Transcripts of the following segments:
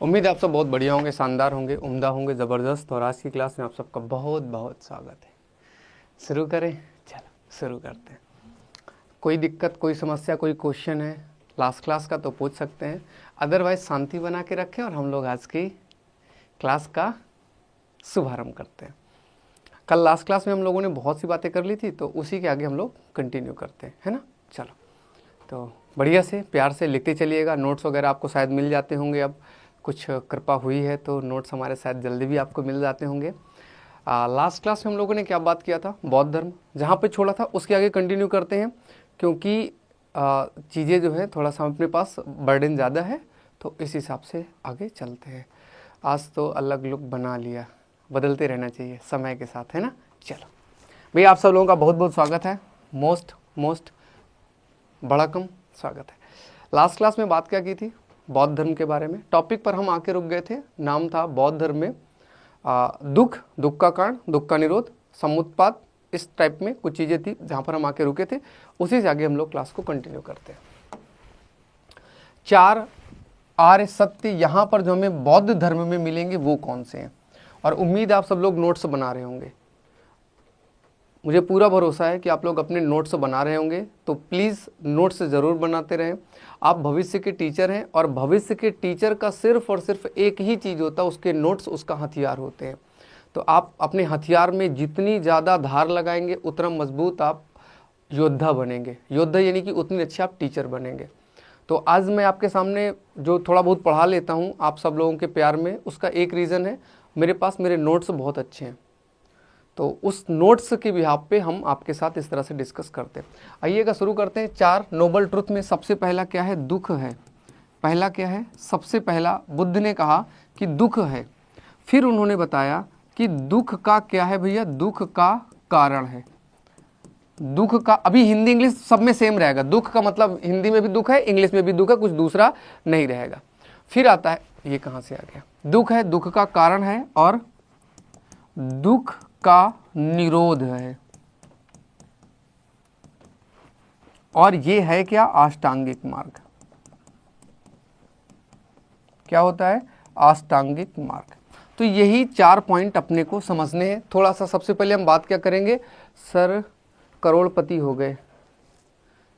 उम्मीद है आप सब बहुत बढ़िया होंगे, शानदार होंगे, उम्दा होंगे, ज़बरदस्त। और आज की क्लास में आप सबका बहुत बहुत स्वागत है। शुरू करें? चलो शुरू करते हैं। कोई दिक्कत, कोई समस्या, कोई क्वेश्चन है लास्ट क्लास का तो पूछ सकते हैं, अदरवाइज शांति बना के रखें और हम लोग आज की क्लास का शुभारंभ करते हैं। कल लास्ट क्लास में हम लोगों ने बहुत सी बातें कर ली थी, तो उसी के आगे हम लोग कंटिन्यू करते हैं, है ना। चलो, तो बढ़िया से प्यार से लिखते चलिएगा। नोट्स वगैरह आपको शायद मिल जाते होंगे, अब कुछ कृपा हुई है तो नोट्स हमारे शायद जल्दी भी आपको मिल जाते होंगे। लास्ट क्लास में हम लोगों ने क्या बात किया था? बौद्ध धर्म। जहाँ पे छोड़ा था उसके आगे कंटिन्यू करते हैं, क्योंकि चीज़ें जो है थोड़ा सा अपने पास बर्डन ज़्यादा है, तो इस हिसाब से आगे चलते हैं। आज तो अलग लुक बना लिया, बदलते रहना चाहिए समय के साथ, है ना। चलो भैया, आप सब लोगों का बहुत बहुत स्वागत है। मोस्ट बड़ा कम स्वागत है। लास्ट क्लास में बात क्या की थी? बौद्ध धर्म के बारे में। टॉपिक पर हम आके रुक गए थे, नाम था बौद्ध धर्म में दुख, दुख का कारण, दुख का निरोध, समुत्पाद, इस टाइप में कुछ चीज़ें थी जहाँ पर हम आके रुके थे। उसी से आगे हम लोग क्लास को कंटिन्यू करते हैं। 4 आर्य सत्य यहाँ पर जो हमें बौद्ध धर्म में मिलेंगे वो कौन से हैं, और उम्मीद आप सब लोग नोट्स बना रहे होंगे। मुझे पूरा भरोसा है कि आप लोग अपने नोट्स बना रहे होंगे, तो प्लीज़ नोट्स ज़रूर बनाते रहें। आप भविष्य के टीचर हैं, और भविष्य के टीचर का सिर्फ और सिर्फ एक ही चीज़ होता है, उसके नोट्स उसका हथियार होते हैं। तो आप अपने हथियार में जितनी ज़्यादा धार लगाएंगे उतना मजबूत आप योद्धा बनेंगे। योद्धा यानी कि उतनी अच्छे आप टीचर बनेंगे। तो आज मैं आपके सामने जो थोड़ा बहुत पढ़ा लेता हूँ आप सब लोगों के प्यार में, उसका एक रीज़न है, मेरे पास मेरे नोट्स बहुत अच्छे हैं। तो उस नोट्स के बिहाफ पे हम आपके साथ इस तरह से डिस्कस करते हैं। आइएगा शुरू करते हैं। 4 नोबल ट्रुथ में सबसे पहला क्या है? दुख है। पहला क्या है? सबसे पहला बुद्ध ने कहा कि दुख है। फिर उन्होंने बताया कि दुख का क्या है भैया? दुख का कारण है। दुख का, अभी हिंदी इंग्लिश सब में सेम रहेगा। दुख का मतलब हिंदी में भी दुख है, इंग्लिश में भी दुख है, कुछ दूसरा नहीं रहेगा। फिर आता है, ये कहाँ से आ गया? दुख है, दुख का कारण है, और दुख का निरोध है। और ये है क्या? अष्टांगिक मार्ग। क्या होता है? अष्टांगिक मार्ग। तो यही 4 पॉइंट अपने को समझने हैं। थोड़ा सा सबसे पहले हम बात क्या करेंगे? सर करोड़पति हो गए,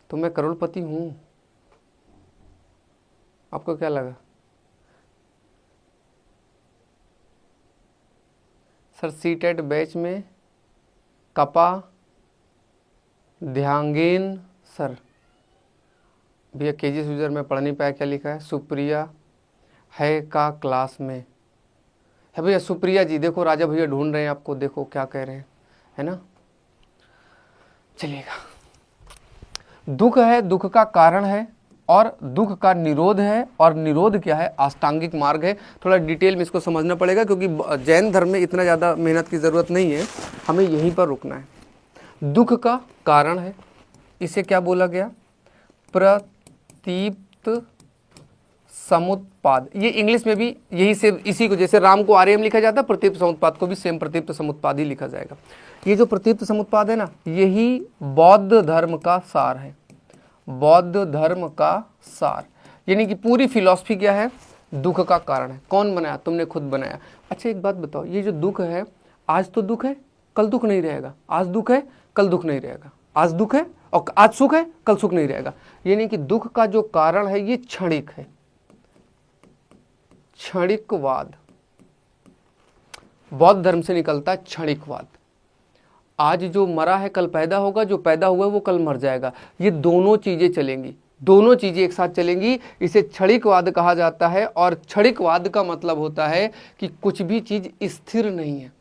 तो मैं करोड़पति हूं? आपको क्या लगा? सर सीटेट बैच में कपा ध्यांगेन सर, भैया केजी यूजर में पढ़ नहीं पाया, क्या लिखा है? सुप्रिया है का क्लास में है। भैया सुप्रिया जी, देखो राजा भैया ढूंढ रहे हैं आपको, देखो क्या कह रहे हैं, है ना। चलिएगा, दुख है, दुख का कारण है, और दुख का निरोध है। और निरोध क्या है? अष्टांगिक मार्ग है। थोड़ा डिटेल में इसको समझना पड़ेगा, क्योंकि जैन धर्म में इतना ज़्यादा मेहनत की ज़रूरत नहीं है, हमें यहीं पर रुकना है। दुख का कारण है, इसे क्या बोला गया? प्रतीप्त समुत्पाद। ये इंग्लिश में भी यही से, इसी को, जैसे राम को आर्यम लिखा जाता है, प्रतीप्त समुत्पाद को भी सेम प्रतीप्त समुत्पाद ही लिखा जाएगा। ये जो प्रतीप्त समुत्पाद है ना, यही बौद्ध धर्म का सार है। बौद्ध धर्म का सार यानी कि पूरी फिलॉसफी क्या है? दुख का कारण है। कौन बनाया? तुमने खुद बनाया। अच्छा एक बात बताओ, ये जो दुख है, आज तो दुख है, कल दुख नहीं रहेगा। आज दुख है, कल दुख नहीं रहेगा। आज दुख है और आज सुख है, कल सुख नहीं रहेगा। यानी कि दुख का जो कारण है ये क्षणिक है, क्षणिकवाद। बौद्ध धर्म से निकलता है क्षणिकवाद। आज जो मरा है कल पैदा होगा, जो पैदा हुआ है वो कल मर जाएगा। ये दोनों चीजें चलेंगी, दोनों चीजें एक साथ चलेंगी। इसे क्षणिकवाद कहा जाता है। और क्षणिकवाद का मतलब होता है कि कुछ भी चीज स्थिर नहीं है।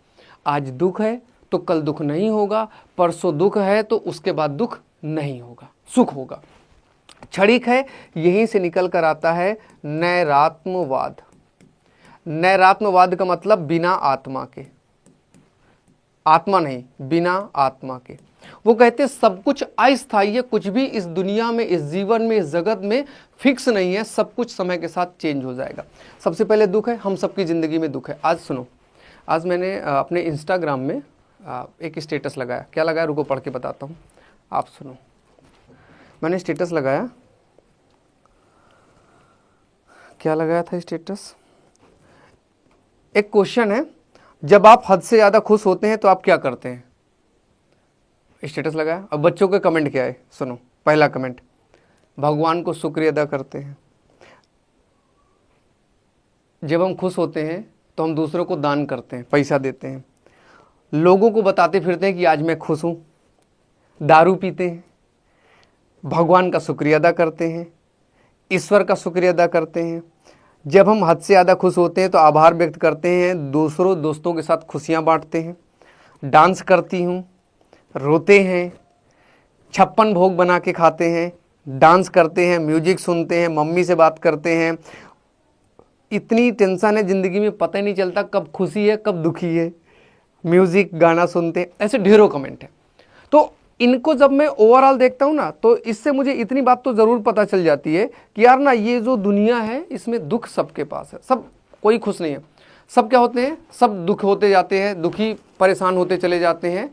आज दुख है तो कल दुख नहीं होगा, परसों दुख है तो उसके बाद दुख नहीं होगा, सुख होगा। क्षणिक है, यहीं से निकल कर आता है नैरात्मवाद। नैरात्मवाद का मतलब बिना आत्मा के, आत्मा नहीं, बिना आत्मा के। वो कहते हैं सब कुछ अस्थायी है, कुछ भी इस दुनिया में, इस जीवन में, इस जगत में फिक्स नहीं है, सब कुछ समय के साथ चेंज हो जाएगा। सबसे पहले दुख है, हम सबकी ज़िंदगी में दुख है। आज सुनो, आज मैंने अपने इंस्टाग्राम में एक स्टेटस लगाया। क्या लगाया? रुको पढ़ के बताता हूँ, आप सुनो। मैंने स्टेटस लगाया, क्या लगाया था स्टेटस? एक क्वेश्चन है, जब आप हद से ज़्यादा खुश होते हैं तो आप क्या करते हैं? स्टेटस लगाया। अब बच्चों के कमेंट क्या है सुनो। पहला कमेंट, भगवान को शुक्रिया अदा करते हैं। जब हम खुश होते हैं तो हम दूसरों को दान करते हैं, पैसा देते हैं, लोगों को बताते फिरते हैं कि आज मैं खुश हूँ। दारू पीते हैं, भगवान का शुक्रिया अदा करते हैं, ईश्वर का शुक्रिया अदा करते हैं। जब हम हद से ज़्यादा खुश होते हैं तो आभार व्यक्त करते हैं, दोस्तों के साथ खुशियाँ बांटते हैं, डांस करती हूँ, रोते हैं, 56 भोग बना के खाते हैं, डांस करते हैं, म्यूजिक सुनते हैं, मम्मी से बात करते हैं। इतनी टेंशन है ज़िंदगी में, पता ही नहीं चलता कब खुशी है कब दुखी है। म्यूज़िक गाना सुनते हैं, ऐसे ढेरों कमेंट है। तो इनको जब मैं ओवरऑल देखता हूँ ना, तो इससे मुझे इतनी बात तो ज़रूर पता चल जाती है कि यार ना, ये जो दुनिया है इसमें दुख सबके पास है। सब, कोई खुश नहीं है। सब क्या होते हैं, सब दुख होते जाते हैं, दुखी परेशान होते चले जाते हैं।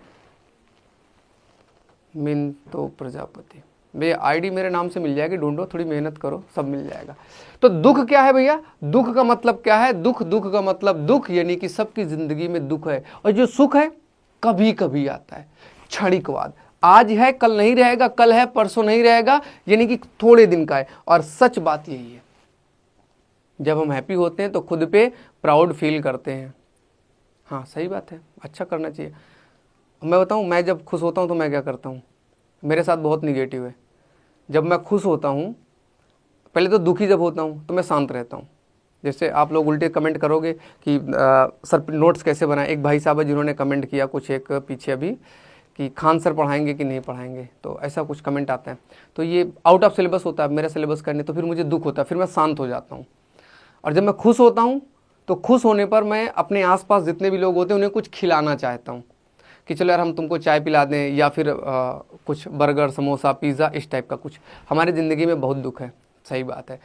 मिंतो प्रजापति भैया, आईडी मेरे नाम से मिल जाएगी, ढूंढो, थोड़ी मेहनत करो, सब मिल जाएगा। तो दुख क्या है भैया? दुख का मतलब क्या है? दुख का मतलब दुख, यानी कि सबकी जिंदगी में दुख है। और जो सुख है कभी कभी आता है, क्षणिकवाद। आज है कल नहीं रहेगा, कल है परसों नहीं रहेगा, यानी कि थोड़े दिन का है। और सच बात यही है, जब हम हैप्पी होते हैं तो खुद पे प्राउड फील करते हैं। हाँ सही बात है, अच्छा करना चाहिए। मैं बताऊँ, मैं जब खुश होता हूँ तो मैं क्या करता हूँ? मेरे साथ बहुत निगेटिव है। जब मैं खुश होता हूँ, पहले तो दुखी जब होता हूँ तो मैं शांत रहता हूँ। जैसे आप लोग उल्टे कमेंट करोगे कि सर नोट्स कैसे बनाएं। एक भाई साहब है जिन्होंने कमेंट किया कुछ एक पीछे अभी कि खान सर पढ़ाएंगे कि नहीं पढ़ाएंगे, तो ऐसा कुछ कमेंट आता है। तो ये आउट ऑफ सिलेबस होता है, मेरा सिलेबस करने, तो फिर मुझे दुख होता है, फिर मैं शांत हो जाता हूँ। और जब मैं खुश होता हूँ तो खुश होने पर मैं अपने आसपास जितने भी लोग होते हैं उन्हें कुछ खिलाना चाहता हूँ कि चलो यार हम तुमको चाय पिला दें, या फिर कुछ बर्गर समोसा पिज़्ज़ा इस टाइप का कुछ। हमारी ज़िंदगी में बहुत दुख है, सही बात है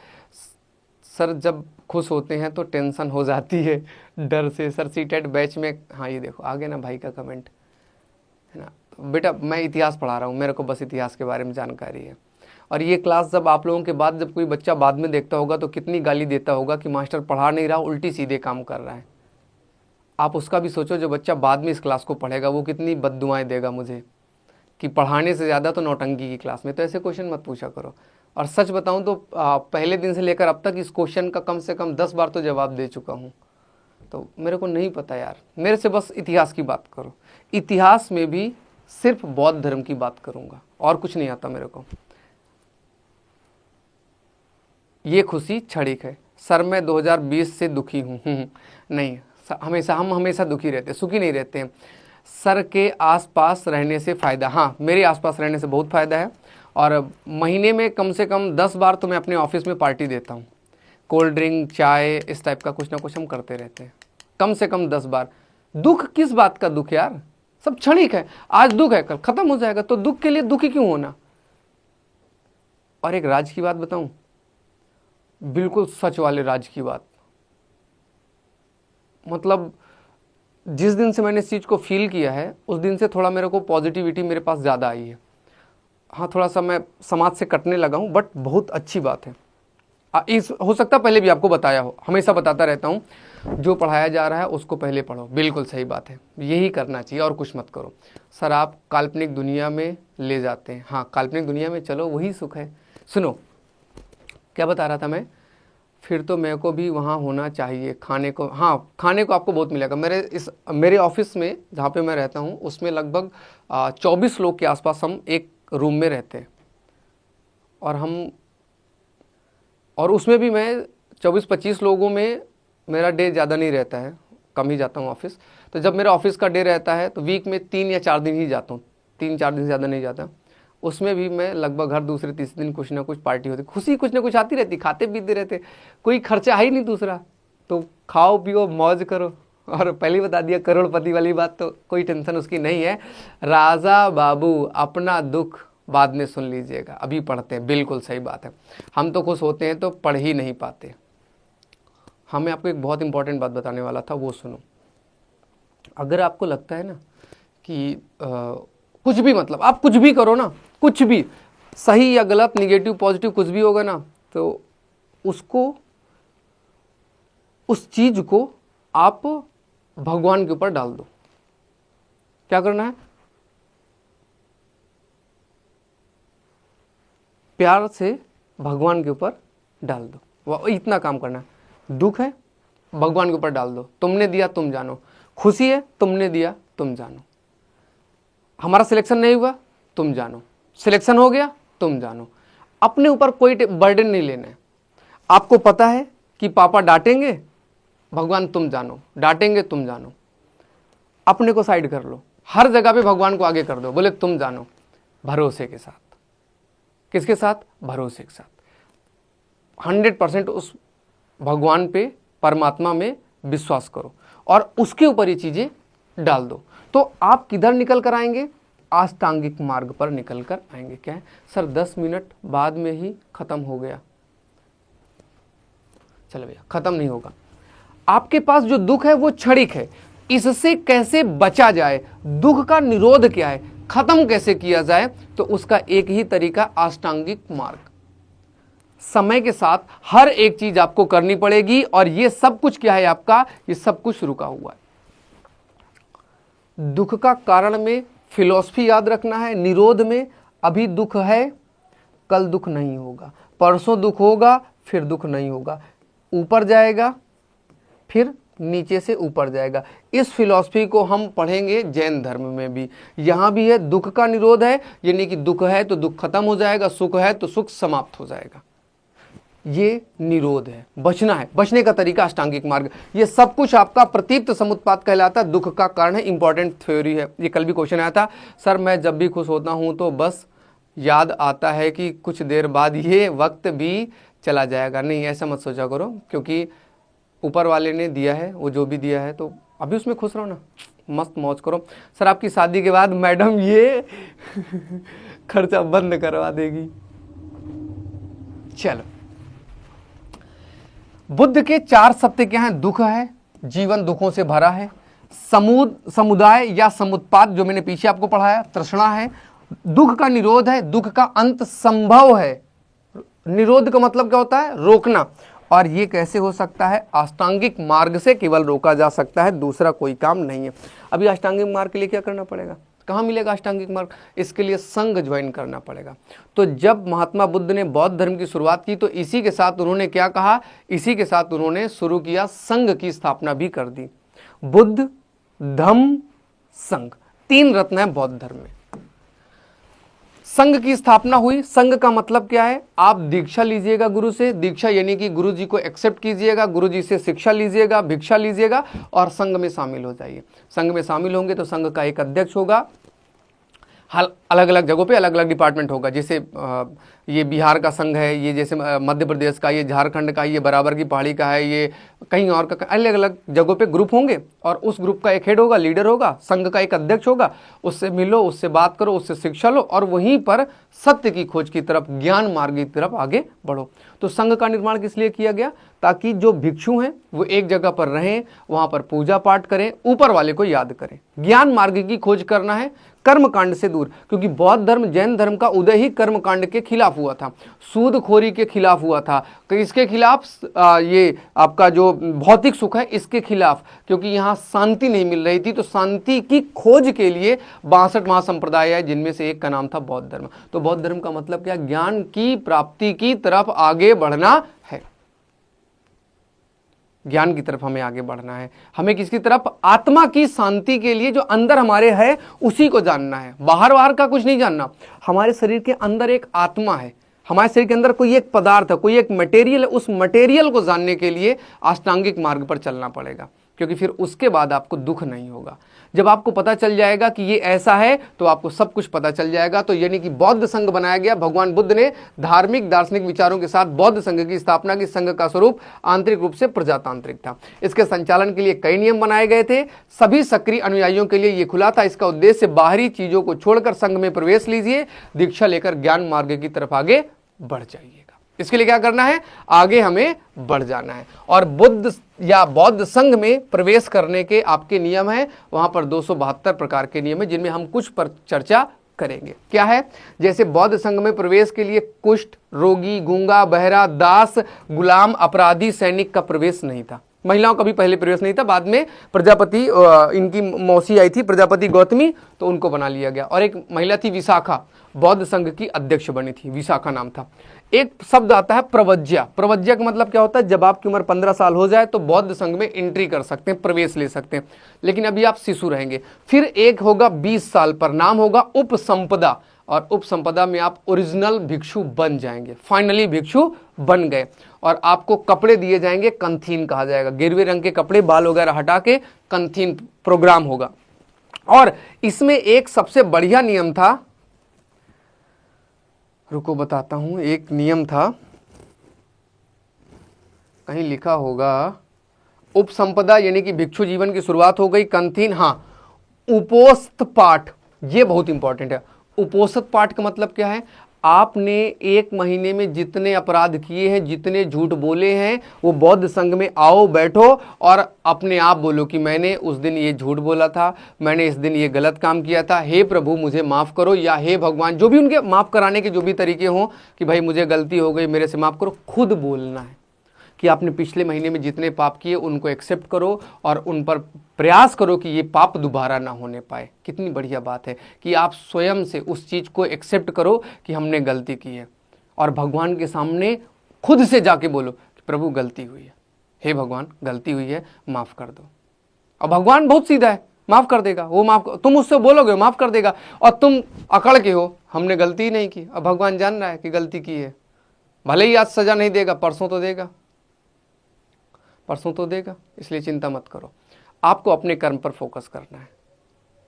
सर। जब खुश होते हैं तो टेंशन हो जाती है डर से। सर सीटेट बैच में, हाँ ये देखो आगे ना भाई का कमेंट है ना। बेटा मैं इतिहास पढ़ा रहा हूँ, मेरे को बस इतिहास के बारे में जानकारी है। और ये क्लास जब आप लोगों के बाद जब कोई बच्चा बाद में देखता होगा तो कितनी गाली देता होगा कि मास्टर पढ़ा नहीं रहा, उल्टी सीधे काम कर रहा है। आप उसका भी सोचो, जो बच्चा बाद में इस क्लास को पढ़ेगा वो कितनी बद्दुआएं देगा मुझे कि पढ़ाने से ज़्यादा तो नौटंकी की क्लास में। तो ऐसे क्वेश्चन मत पूछा करो। और सच बताऊं तो पहले दिन से लेकर अब तक इस क्वेश्चन का कम से कम 10 बार तो जवाब दे चुका हूं। तो मेरे को नहीं पता यार, मेरे से बस इतिहास की बात करो। इतिहास में भी सिर्फ बौद्ध धर्म की बात करूंगा, और कुछ नहीं आता मेरे को। ये खुशी क्षणिक है। सर मैं 2020 से दुखी हूँ। नहीं, हम हमेशा दुखी रहते हैं, सुखी नहीं रहते हैं। सर के आसपास रहने से फ़ायदा, हाँ मेरे आसपास रहने से बहुत फ़ायदा है। और महीने में कम से कम 10 बार तो मैं अपने ऑफिस में पार्टी देता हूँ। कोल्ड ड्रिंक चाय इस टाइप का कुछ ना कुछ हम करते रहते हैं, कम से कम 10 बार। दुख किस बात का दुख यार? सब क्षणिक है। आज दुख है कल खत्म हो जाएगा, तो दुख के लिए दुखी क्यों होना? और एक राज की बात बताऊं, बिल्कुल सच वाले राज की बात। मतलब जिस दिन से मैंने इस चीज़ को फील किया है उस दिन से थोड़ा मेरे को पॉजिटिविटी मेरे पास ज़्यादा आई है। हाँ थोड़ा सा मैं समाज से कटने लगा हूँ, बट बहुत अच्छी बात है। इस हो सकता पहले भी आपको बताया हो, हमेशा बताता रहता हूँ, जो पढ़ाया जा रहा है उसको पहले पढ़ो। बिल्कुल सही बात है, यही करना चाहिए और कुछ मत करो। सर आप काल्पनिक दुनिया में ले जाते हैं। हाँ काल्पनिक दुनिया में चलो, वही सुख है। सुनो क्या बता रहा था मैं, फिर तो मेरे को भी वहाँ होना चाहिए खाने को। हाँ खाने को आपको बहुत मिलेगा। मेरे ऑफिस में जहाँ पे मैं रहता हूँ उसमें लगभग 24 लोग के आसपास हम एक रूम में रहते हैं। और उसमें भी मैं 24-25 लोगों में मेरा डे ज़्यादा नहीं रहता है, कम ही जाता हूँ ऑफिस। तो जब मेरा ऑफिस का डे रहता है तो वीक में 3 या 4 दिन ही जाता हूँ, 3-4 दिन से ज़्यादा नहीं जाता। उसमें भी मैं लगभग हर दूसरे तीसरे दिन कुछ ना कुछ पार्टी होती, खुशी कुछ ना कुछ आती रहती, खाते पीते रहते, कोई खर्चा है ही नहीं दूसरा। तो खाओ पियो मौज करो। और पहले बता दिया करोड़पति वाली बात, तो कोई टेंशन उसकी नहीं है। राजा बाबू अपना दुख बाद में सुन लीजिएगा, अभी पढ़ते हैं। बिल्कुल सही बात है, हम तो खुश होते हैं तो पढ़ ही नहीं पाते। हमें आपको एक बहुत इंपॉर्टेंट बात बताने वाला था, वो सुनो। अगर आपको लगता है ना कि कुछ भी, मतलब आप कुछ भी करो ना, कुछ भी सही या गलत, निगेटिव पॉजिटिव कुछ भी होगा ना, तो उसको, उस चीज़ को आप भगवान के ऊपर डाल दो। क्या करना है? प्यार से भगवान के ऊपर डाल दो, वो इतना काम करना है। दुख है, भगवान के ऊपर डाल दो, तुमने दिया तुम जानो। खुशी है, तुमने दिया तुम जानो। हमारा सिलेक्शन नहीं हुआ, तुम जानो। सिलेक्शन हो गया, तुम जानो। अपने ऊपर कोई बर्डन नहीं लेना है। आपको पता है कि पापा डांटेंगे, भगवान तुम जानो, डांटेंगे तुम जानो। अपने को साइड कर लो, हर जगह पे भगवान को आगे कर दो, बोले तुम जानो, भरोसे के साथ। किसके साथ? भरोसे के साथ। 100% उस भगवान पे, परमात्मा में विश्वास करो और उसके ऊपर ये चीजें डाल दो। तो आप किधर निकल कर आएंगे? अष्टांगिक मार्ग पर निकल कर आएंगे। क्या है सर, 10 मिनट बाद में ही खत्म हो गया? चलो भैया, खत्म नहीं होगा। आपके पास जो दुख है वो क्षणिक है, इससे कैसे बचा जाए, दुख का निरोध क्या है, खत्म कैसे किया जाए, तो उसका एक ही तरीका अष्टांगिक मार्ग। समय के साथ हर एक चीज आपको करनी पड़ेगी और ये सब कुछ क्या है आपका? ये सब कुछ रुका हुआ है। दुख का कारण में फिलॉसफी याद रखना है, निरोध में अभी दुख है, कल दुख नहीं होगा, परसों दुख होगा, फिर दुख नहीं होगा, ऊपर जाएगा, फिर नीचे से ऊपर जाएगा। इस फिलॉसफी को हम पढ़ेंगे जैन धर्म में भी। यहां भी है, दुख का निरोध है, यानी कि दुख है तो दुख खत्म हो जाएगा, सुख है तो सुख समाप्त हो जाएगा। ये निरोध है, बचना है। बचने का तरीका अष्टांगिक मार्ग। ये सब कुछ आपका प्रतीप्त समुत्पाद कहलाता है, दुख का कारण है। इंपॉर्टेंट थ्योरी है, ये कल भी क्वेश्चन आया था, सर मैं जब भी खुश होता हूं तो बस याद आता है कि कुछ देर बाद ये वक्त भी चला जाएगा। नहीं, ऐसा मत सोचा करो, क्योंकि ऊपर वाले ने दिया है, वो जो भी दिया है तो अभी उसमें खुश रहो ना, मस्त मौज करो। सर आपकी शादी के बाद मैडम ये खर्चा बंद करवा देगी। चलो, बुद्ध के 4 सत्य क्या है? दुख है, जीवन दुखों से भरा है, समुदाय या समुत्पाद जो मैंने पीछे आपको पढ़ाया, तृष्णा है, दुख का निरोध है, दुख का अंत संभव है। निरोध का मतलब क्या होता है? रोकना। और ये कैसे हो सकता है? अष्टांगिक मार्ग से केवल रोका जा सकता है, दूसरा कोई काम नहीं है। अभी अष्टांगिक मार्ग के लिए क्या करना पड़ेगा? कहाँ मिलेगा अष्टांगिक मार्ग? इसके लिए संघ ज्वाइन करना पड़ेगा। तो जब महात्मा बुद्ध ने बौद्ध धर्म की शुरुआत की तो इसी के साथ उन्होंने क्या कहा? इसी के साथ उन्होंने शुरू किया, संघ की स्थापना भी कर दी। बुद्ध, धम्म, संघ, 3 रत्न है बौद्ध धर्म में। संघ की स्थापना हुई। संघ का मतलब क्या है? आप दीक्षा लीजिएगा गुरु से, दीक्षा यानी कि गुरु जी को एक्सेप्ट कीजिएगा, गुरु जी से शिक्षा लीजिएगा, भिक्षा लीजिएगा और संघ में शामिल हो जाइए। संघ में शामिल होंगे तो संघ का एक अध्यक्ष होगा, अलग अलग जगहों पे अलग अलग डिपार्टमेंट होगा। जैसे ये बिहार का संघ है, ये जैसे मध्य प्रदेश का, ये झारखंड का, ये बराबर की पहाड़ी का है, ये कहीं और का, अलग अलग जगहों पे ग्रुप होंगे और उस ग्रुप का एक हेड होगा, लीडर होगा, संघ का एक अध्यक्ष होगा। उससे मिलो, उससे बात करो, उससे शिक्षा लो और वहीं पर सत्य की खोज की तरफ, ज्ञान मार्ग की तरफ आगे बढ़ो। तो संघ का निर्माण किस लिए किया गया? ताकि जो भिक्षु हैं वो एक जगह पर रहें, वहां पर पूजा पाठ करें, ऊपर वाले को याद करें। ज्ञान मार्ग की खोज करना है, कर्मकांड से दूर, क्योंकि बौद्ध धर्म, जैन धर्म का उदय ही कर्मकांड के खिलाफ हुआ था, सूदखोरी के खिलाफ हुआ था। इसके खिलाफ ये आपका जो भौतिक सुख है इसके खिलाफ, क्योंकि यहाँ शांति नहीं मिल रही थी। तो शांति की खोज के लिए 62 महासंप्रदाय है, जिनमें से एक का नाम था बौद्ध धर्म। तो बौद्ध धर्म का मतलब क्या? ज्ञान की प्राप्ति की तरफ आगे बढ़ना है। ज्ञान की तरफ हमें आगे बढ़ना है। हमें किसकी तरफ? आत्मा की शांति के लिए जो अंदर हमारे है उसी को जानना है, बाहर का कुछ नहीं जानना। हमारे शरीर के अंदर एक आत्मा है, हमारे शरीर के अंदर कोई एक पदार्थ है, कोई एक मटेरियल है। उस मटेरियल को जानने के लिए अष्टांगिक मार्ग पर चलना पड़ेगा, क्योंकि फिर उसके बाद आपको दुख नहीं होगा। जब आपको पता चल जाएगा कि ये ऐसा है तो आपको सब कुछ पता चल जाएगा। तो यानी कि बौद्ध संघ बनाया गया। भगवान बुद्ध ने धार्मिक दार्शनिक विचारों के साथ बौद्ध संघ की स्थापना की। संघ का स्वरूप आंतरिक रूप से प्रजातांत्रिक था। इसके संचालन के लिए कई नियम बनाए गए थे, सभी सक्रिय अनुयायियों के लिए ये खुला था। इसका उद्देश्य बाहरी चीजों को छोड़कर संघ में प्रवेश लीजिए, दीक्षा लेकर ज्ञान मार्ग की तरफ आगे बढ़ जाइएगा। इसके लिए क्या करना है? आगे हमें बढ़ जाना है। और बुद्ध या बौद्ध संघ में प्रवेश करने के आपके नियम है, वहां पर 272 प्रकार के नियम है, जिनमें हम कुछ पर चर्चा करेंगे। क्या है? जैसे बौद्ध संघ में प्रवेश के लिए कुष्ठ रोगी, गूंगा, बहरा, दास, गुलाम, अपराधी, सैनिक का प्रवेश नहीं था। महिलाओं का भी पहले प्रवेश नहीं था, बाद में प्रजापति इनकी मौसी आई थी प्रजापति गौतमी, तो उनको बना लिया गया। और एक महिला थी विशाखा, बौद्ध संघ की अध्यक्ष बनी थी, विशाखा नाम था। एक शब्द आता है प्रवज्या। प्रवज्या का मतलब क्या होता है, जब आपकी उम्र 15 साल हो जाए तो बौद्ध संघ में एंट्री कर सकते हैं, प्रवेश ले सकते हैं, लेकिन अभी आप शिशु रहेंगे। फिर एक होगा 20 साल पर, नाम होगा उपसंपदा, और उपसंपदा में आप ओरिजिनल भिक्षु बन जाएंगे, फाइनली भिक्षु बन गए। और आपको कपड़े दिए जाएंगे, कंथीन कहा जाएगा, गेरुए रंग के कपड़े, बाल वगैरह हटा के कंथीन प्रोग्राम होगा। और इसमें एक सबसे बढ़िया नियम था, रुको बताता हूं, एक नियम था, कहीं लिखा होगा, उपसंपदा यानी कि भिक्षु जीवन की शुरुआत हो गई, कंथीन, हाँ, उपोस्त पाठ, ये बहुत इंपॉर्टेंट है। उपोस्त पाठ का मतलब क्या है, आपने 1 महीने में जितने अपराध किए हैं, जितने झूठ बोले हैं, वो बौद्ध संघ में आओ, बैठो और अपने आप बोलो कि मैंने उस दिन ये झूठ बोला था, मैंने इस दिन ये गलत काम किया था, हे प्रभु मुझे माफ़ करो, या हे भगवान, जो भी उनके माफ़ कराने के जो भी तरीके हों कि भाई मुझे गलती हो गई, मेरे से माफ़ करो, खुद बोलना है कि आपने पिछले महीने में जितने पाप किए उनको एक्सेप्ट करो और उन पर प्रयास करो कि ये पाप दोबारा ना होने पाए। कितनी बढ़िया बात है कि आप स्वयं से उस चीज़ को एक्सेप्ट करो कि हमने गलती की है, और भगवान के सामने खुद से जाके बोलो कि प्रभु गलती हुई है, हे भगवान गलती हुई है, माफ़ कर दो। और भगवान बहुत सीधा है, माफ़ कर देगा, वो माफ़, तुम उससे बोलोगे माफ़ कर देगा, और तुम अकड़ के हो हमने गलती नहीं की। अब भगवान जान रहा है कि गलती की है, भले ही आज सज़ा नहीं देगा, परसों तो देगा, परसों तो देगा, इसलिए चिंता मत करो। आपको अपने कर्म पर फोकस करना है,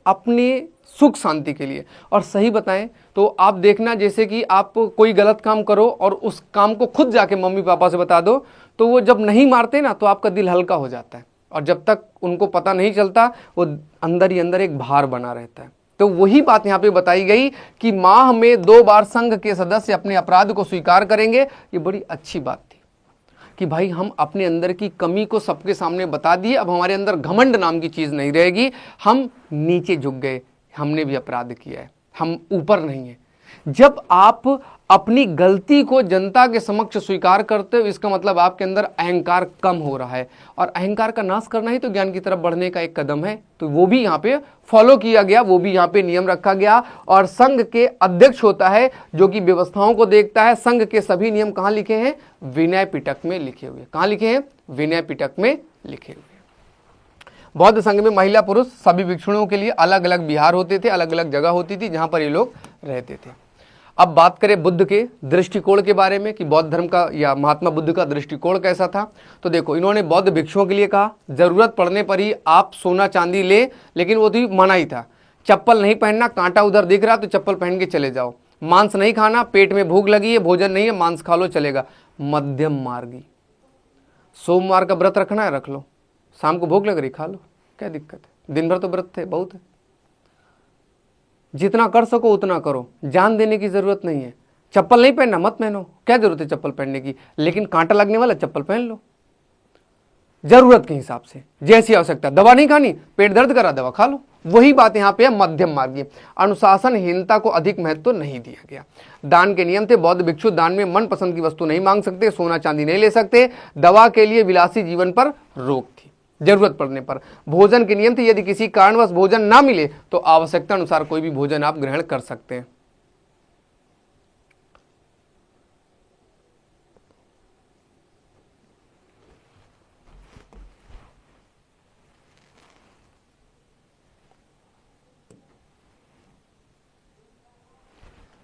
अपने सुख शांति के लिए। और सही बताएं तो आप देखना, जैसे कि आप कोई गलत काम करो और उस काम को खुद जाके मम्मी पापा से बता दो, तो वो जब नहीं मारते ना तो आपका दिल हल्का हो जाता है, और जब तक उनको पता नहीं चलता वो अंदर ही अंदर एक भार बना रहता है। तो वही बात यहाँ पे बताई गई कि माह में 2 बार संघ के सदस्य अपने अपराध को स्वीकार करेंगे। ये बड़ी अच्छी बात थी कि भाई हम अपने अंदर की कमी को सबके सामने बता दिए, अब हमारे अंदर घमंड नाम की चीज़ नहीं रहेगी, हम नीचे झुक गए, हमने भी अपराध किया है, हम ऊपर नहीं है। जब आप अपनी गलती को जनता के समक्ष स्वीकार करते हो, इसका मतलब आपके अंदर अहंकार कम हो रहा है, और अहंकार का नाश करना ही तो ज्ञान की तरफ बढ़ने का एक कदम है। तो वो भी यहाँ पे फॉलो किया गया, वो भी यहाँ पे नियम रखा गया। और संघ के अध्यक्ष होता है जो कि व्यवस्थाओं को देखता है। संघ के सभी नियम कहाँ लिखे हैं, विनय पिटक में लिखे हुए। कहाँ लिखे हैं, विनय पिटक में लिखे हुए। बौद्ध संघ में महिला पुरुष सभी भिक्षुओं के लिए अलग अलग विहार होते थे, अलग अलग जगह होती थी जहां पर ये लोग रहते थे। अब बात करें बुद्ध के दृष्टिकोण के बारे में कि बौद्ध धर्म का या महात्मा बुद्ध का दृष्टिकोण कैसा था। तो देखो, इन्होंने बौद्ध भिक्षुओं के लिए कहा जरूरत पड़ने पर ही आप सोना चांदी ले, लेकिन वो तो मना ही था। चप्पल नहीं पहनना, कांटा उधर दिख रहा तो चप्पल पहन के चले जाओ। मांस नहीं खाना, पेट में भूख लगी है, भोजन नहीं है, मांस खा लो, चलेगा। मध्यम मार्गी, सोमवार का व्रत रखना है रख लो, शाम को भूख लग रही खा लो, क्या दिक्कत है, दिन भर तो व्रत थे, बहुत है। जितना कर सको उतना करो, जान देने की जरूरत नहीं है। चप्पल नहीं पहनना, मत पहनो, क्या जरूरत है चप्पल पहनने की, लेकिन कांटा लगने वाला चप्पल पहन लो जरूरत के हिसाब से, जैसी आवश्यकता। दवा नहीं खानी, पेट दर्द करा दवा खा लो, वही बात यहाँ पे है मध्यम मार्गी। अनुशासनहीनता को अधिक महत्व नहीं दिया गया। दान के नियम थे, बौद्ध भिक्षु दान में मनपसंद की वस्तु नहीं मांग सकते, सोना चांदी नहीं ले सकते। दवा के लिए विलासी जीवन पर रोक थी, जरूरत पड़ने पर। भोजन के नियम थे, यदि किसी कारणवश भोजन ना मिले तो आवश्यकता अनुसार कोई भी भोजन आप ग्रहण कर सकते हैं।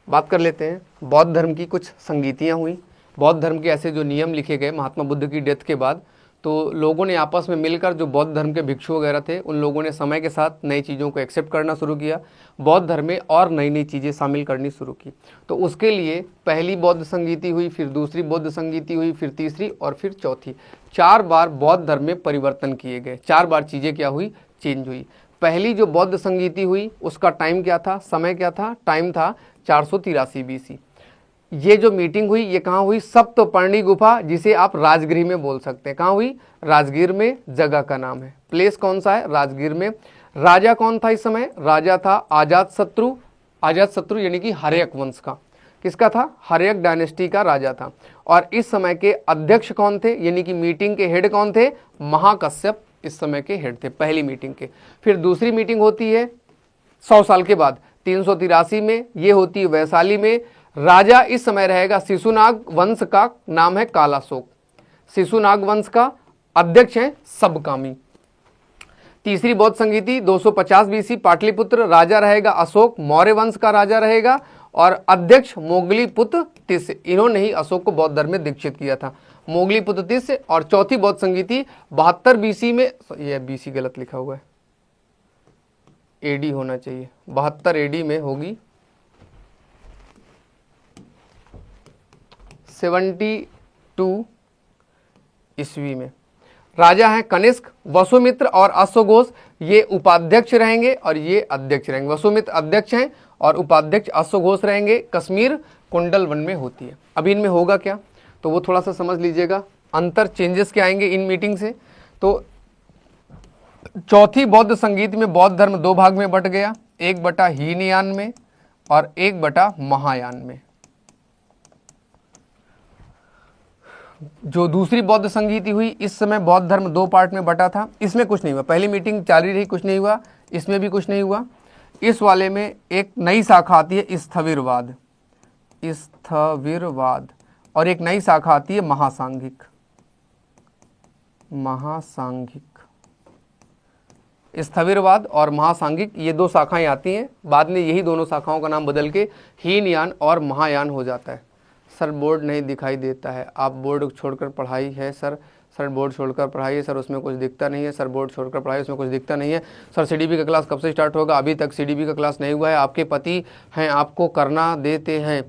बात कर लेते हैं बौद्ध धर्म की कुछ संगीतियाँ हुई। बौद्ध धर्म के ऐसे जो नियम लिखे गए महात्मा बुद्ध की डेथ के बाद, तो लोगों ने आपस में मिलकर, जो बौद्ध धर्म के भिक्षु वगैरह थे, उन लोगों ने समय के साथ नई चीज़ों को एक्सेप्ट करना शुरू किया, बौद्ध धर्म में और नई नई चीज़ें शामिल करनी शुरू की। तो उसके लिए पहली बौद्ध संगीति हुई, फिर दूसरी बौद्ध संगीति हुई, फिर तीसरी और फिर चौथी। 4 बार बौद्ध धर्म में परिवर्तन किए गए, 4 बार चीज़ें क्या हुई, चेंज हुई। पहली जो बौद्ध संगीति हुई उसका टाइम क्या था, समय क्या था, टाइम था 483 BC। ये जो मीटिंग हुई ये कहाँ हुई, सप्तपर्णी गुफा, जिसे आप राजगृह में बोल सकते हैं। कहाँ हुई, राजगीर में, जगह का नाम है। प्लेस कौन सा है, राजगीर में। राजा कौन था इस समय, राजा था अजातशत्रु। अजातशत्रु यानी कि हर्यक वंश का, किसका था, हर्यक डायनेस्टी का राजा था। और इस समय के अध्यक्ष कौन थे, यानी कि मीटिंग के हेड कौन थे, महाकश्यप इस समय के हेड थे पहली मीटिंग के। फिर दूसरी मीटिंग होती है 100 साल के बाद 383 में, ये होती है वैशाली में। राजा इस समय रहेगा शिशुनाग वंश का नाम है कालाशोक, शिशुनाग वंश का अध्यक्ष है सबकामी। तीसरी बौद्ध संगीति 250 बीसी पाटलिपुत्र, राजा रहेगा अशोक, मौर्य वंश का राजा रहेगा और अध्यक्ष मोगलीपुत्र तिस्य। इन्होंने ही अशोक को बौद्ध धर्म में दीक्षित किया था, मोगलीपुत्र तिस्य। और चौथी बौद्ध संगीति 72 बीसी में, यह बीसी गलत लिखा हुआ है, एडी होना चाहिए, 72 एडी में होगी, 72 ईस्वी में। राजा हैं कनिष्क, वसुमित्र और अश्वघोष ये उपाध्यक्ष रहेंगे और ये अध्यक्ष रहेंगे। वसुमित्र अध्यक्ष हैं और उपाध्यक्ष अश्वघोष रहेंगे। कश्मीर कुंडल वन में होती है। अभी इनमें होगा क्या, तो वो थोड़ा सा समझ लीजिएगा, अंतर चेंजेस क्या आएंगे इन मीटिंग से। तो चौथी बौद्ध संगीत में बौद्ध धर्म 2 भाग में बट गया, 1/, हीनयान में और 1/, महायान में। जो दूसरी बौद्ध संगीति हुई इस समय बौद्ध धर्म 2 पार्ट में बटा था, इसमें कुछ नहीं हुआ, पहली मीटिंग जारी रही, कुछ नहीं हुआ, इसमें भी कुछ नहीं हुआ। इस वाले में एक नई शाखा आती है स्थविरवाद, स्थविरवाद, और एक नई शाखा आती है महासांघिक, महासांघिक। स्थविरवाद और महासांघिक ये 2 शाखाएं आती हैं, बाद में यही दोनों शाखाओं का नाम बदल के हीनयान और महायान हो जाता है। सर बोर्ड नहीं दिखाई देता है, आप बोर्ड छोड़कर पढ़ाई है सर, सर बोर्ड छोड़कर पढ़ाई है सर, उसमें कुछ दिखता नहीं है सर, बोर्ड छोड़कर पढ़ाई उसमें कुछ दिखता नहीं है सर। सीडीपी का क्लास कब से स्टार्ट होगा, अभी तक सीडीपी का क्लास नहीं हुआ है। आपके पति हैं, आपको करना देते हैं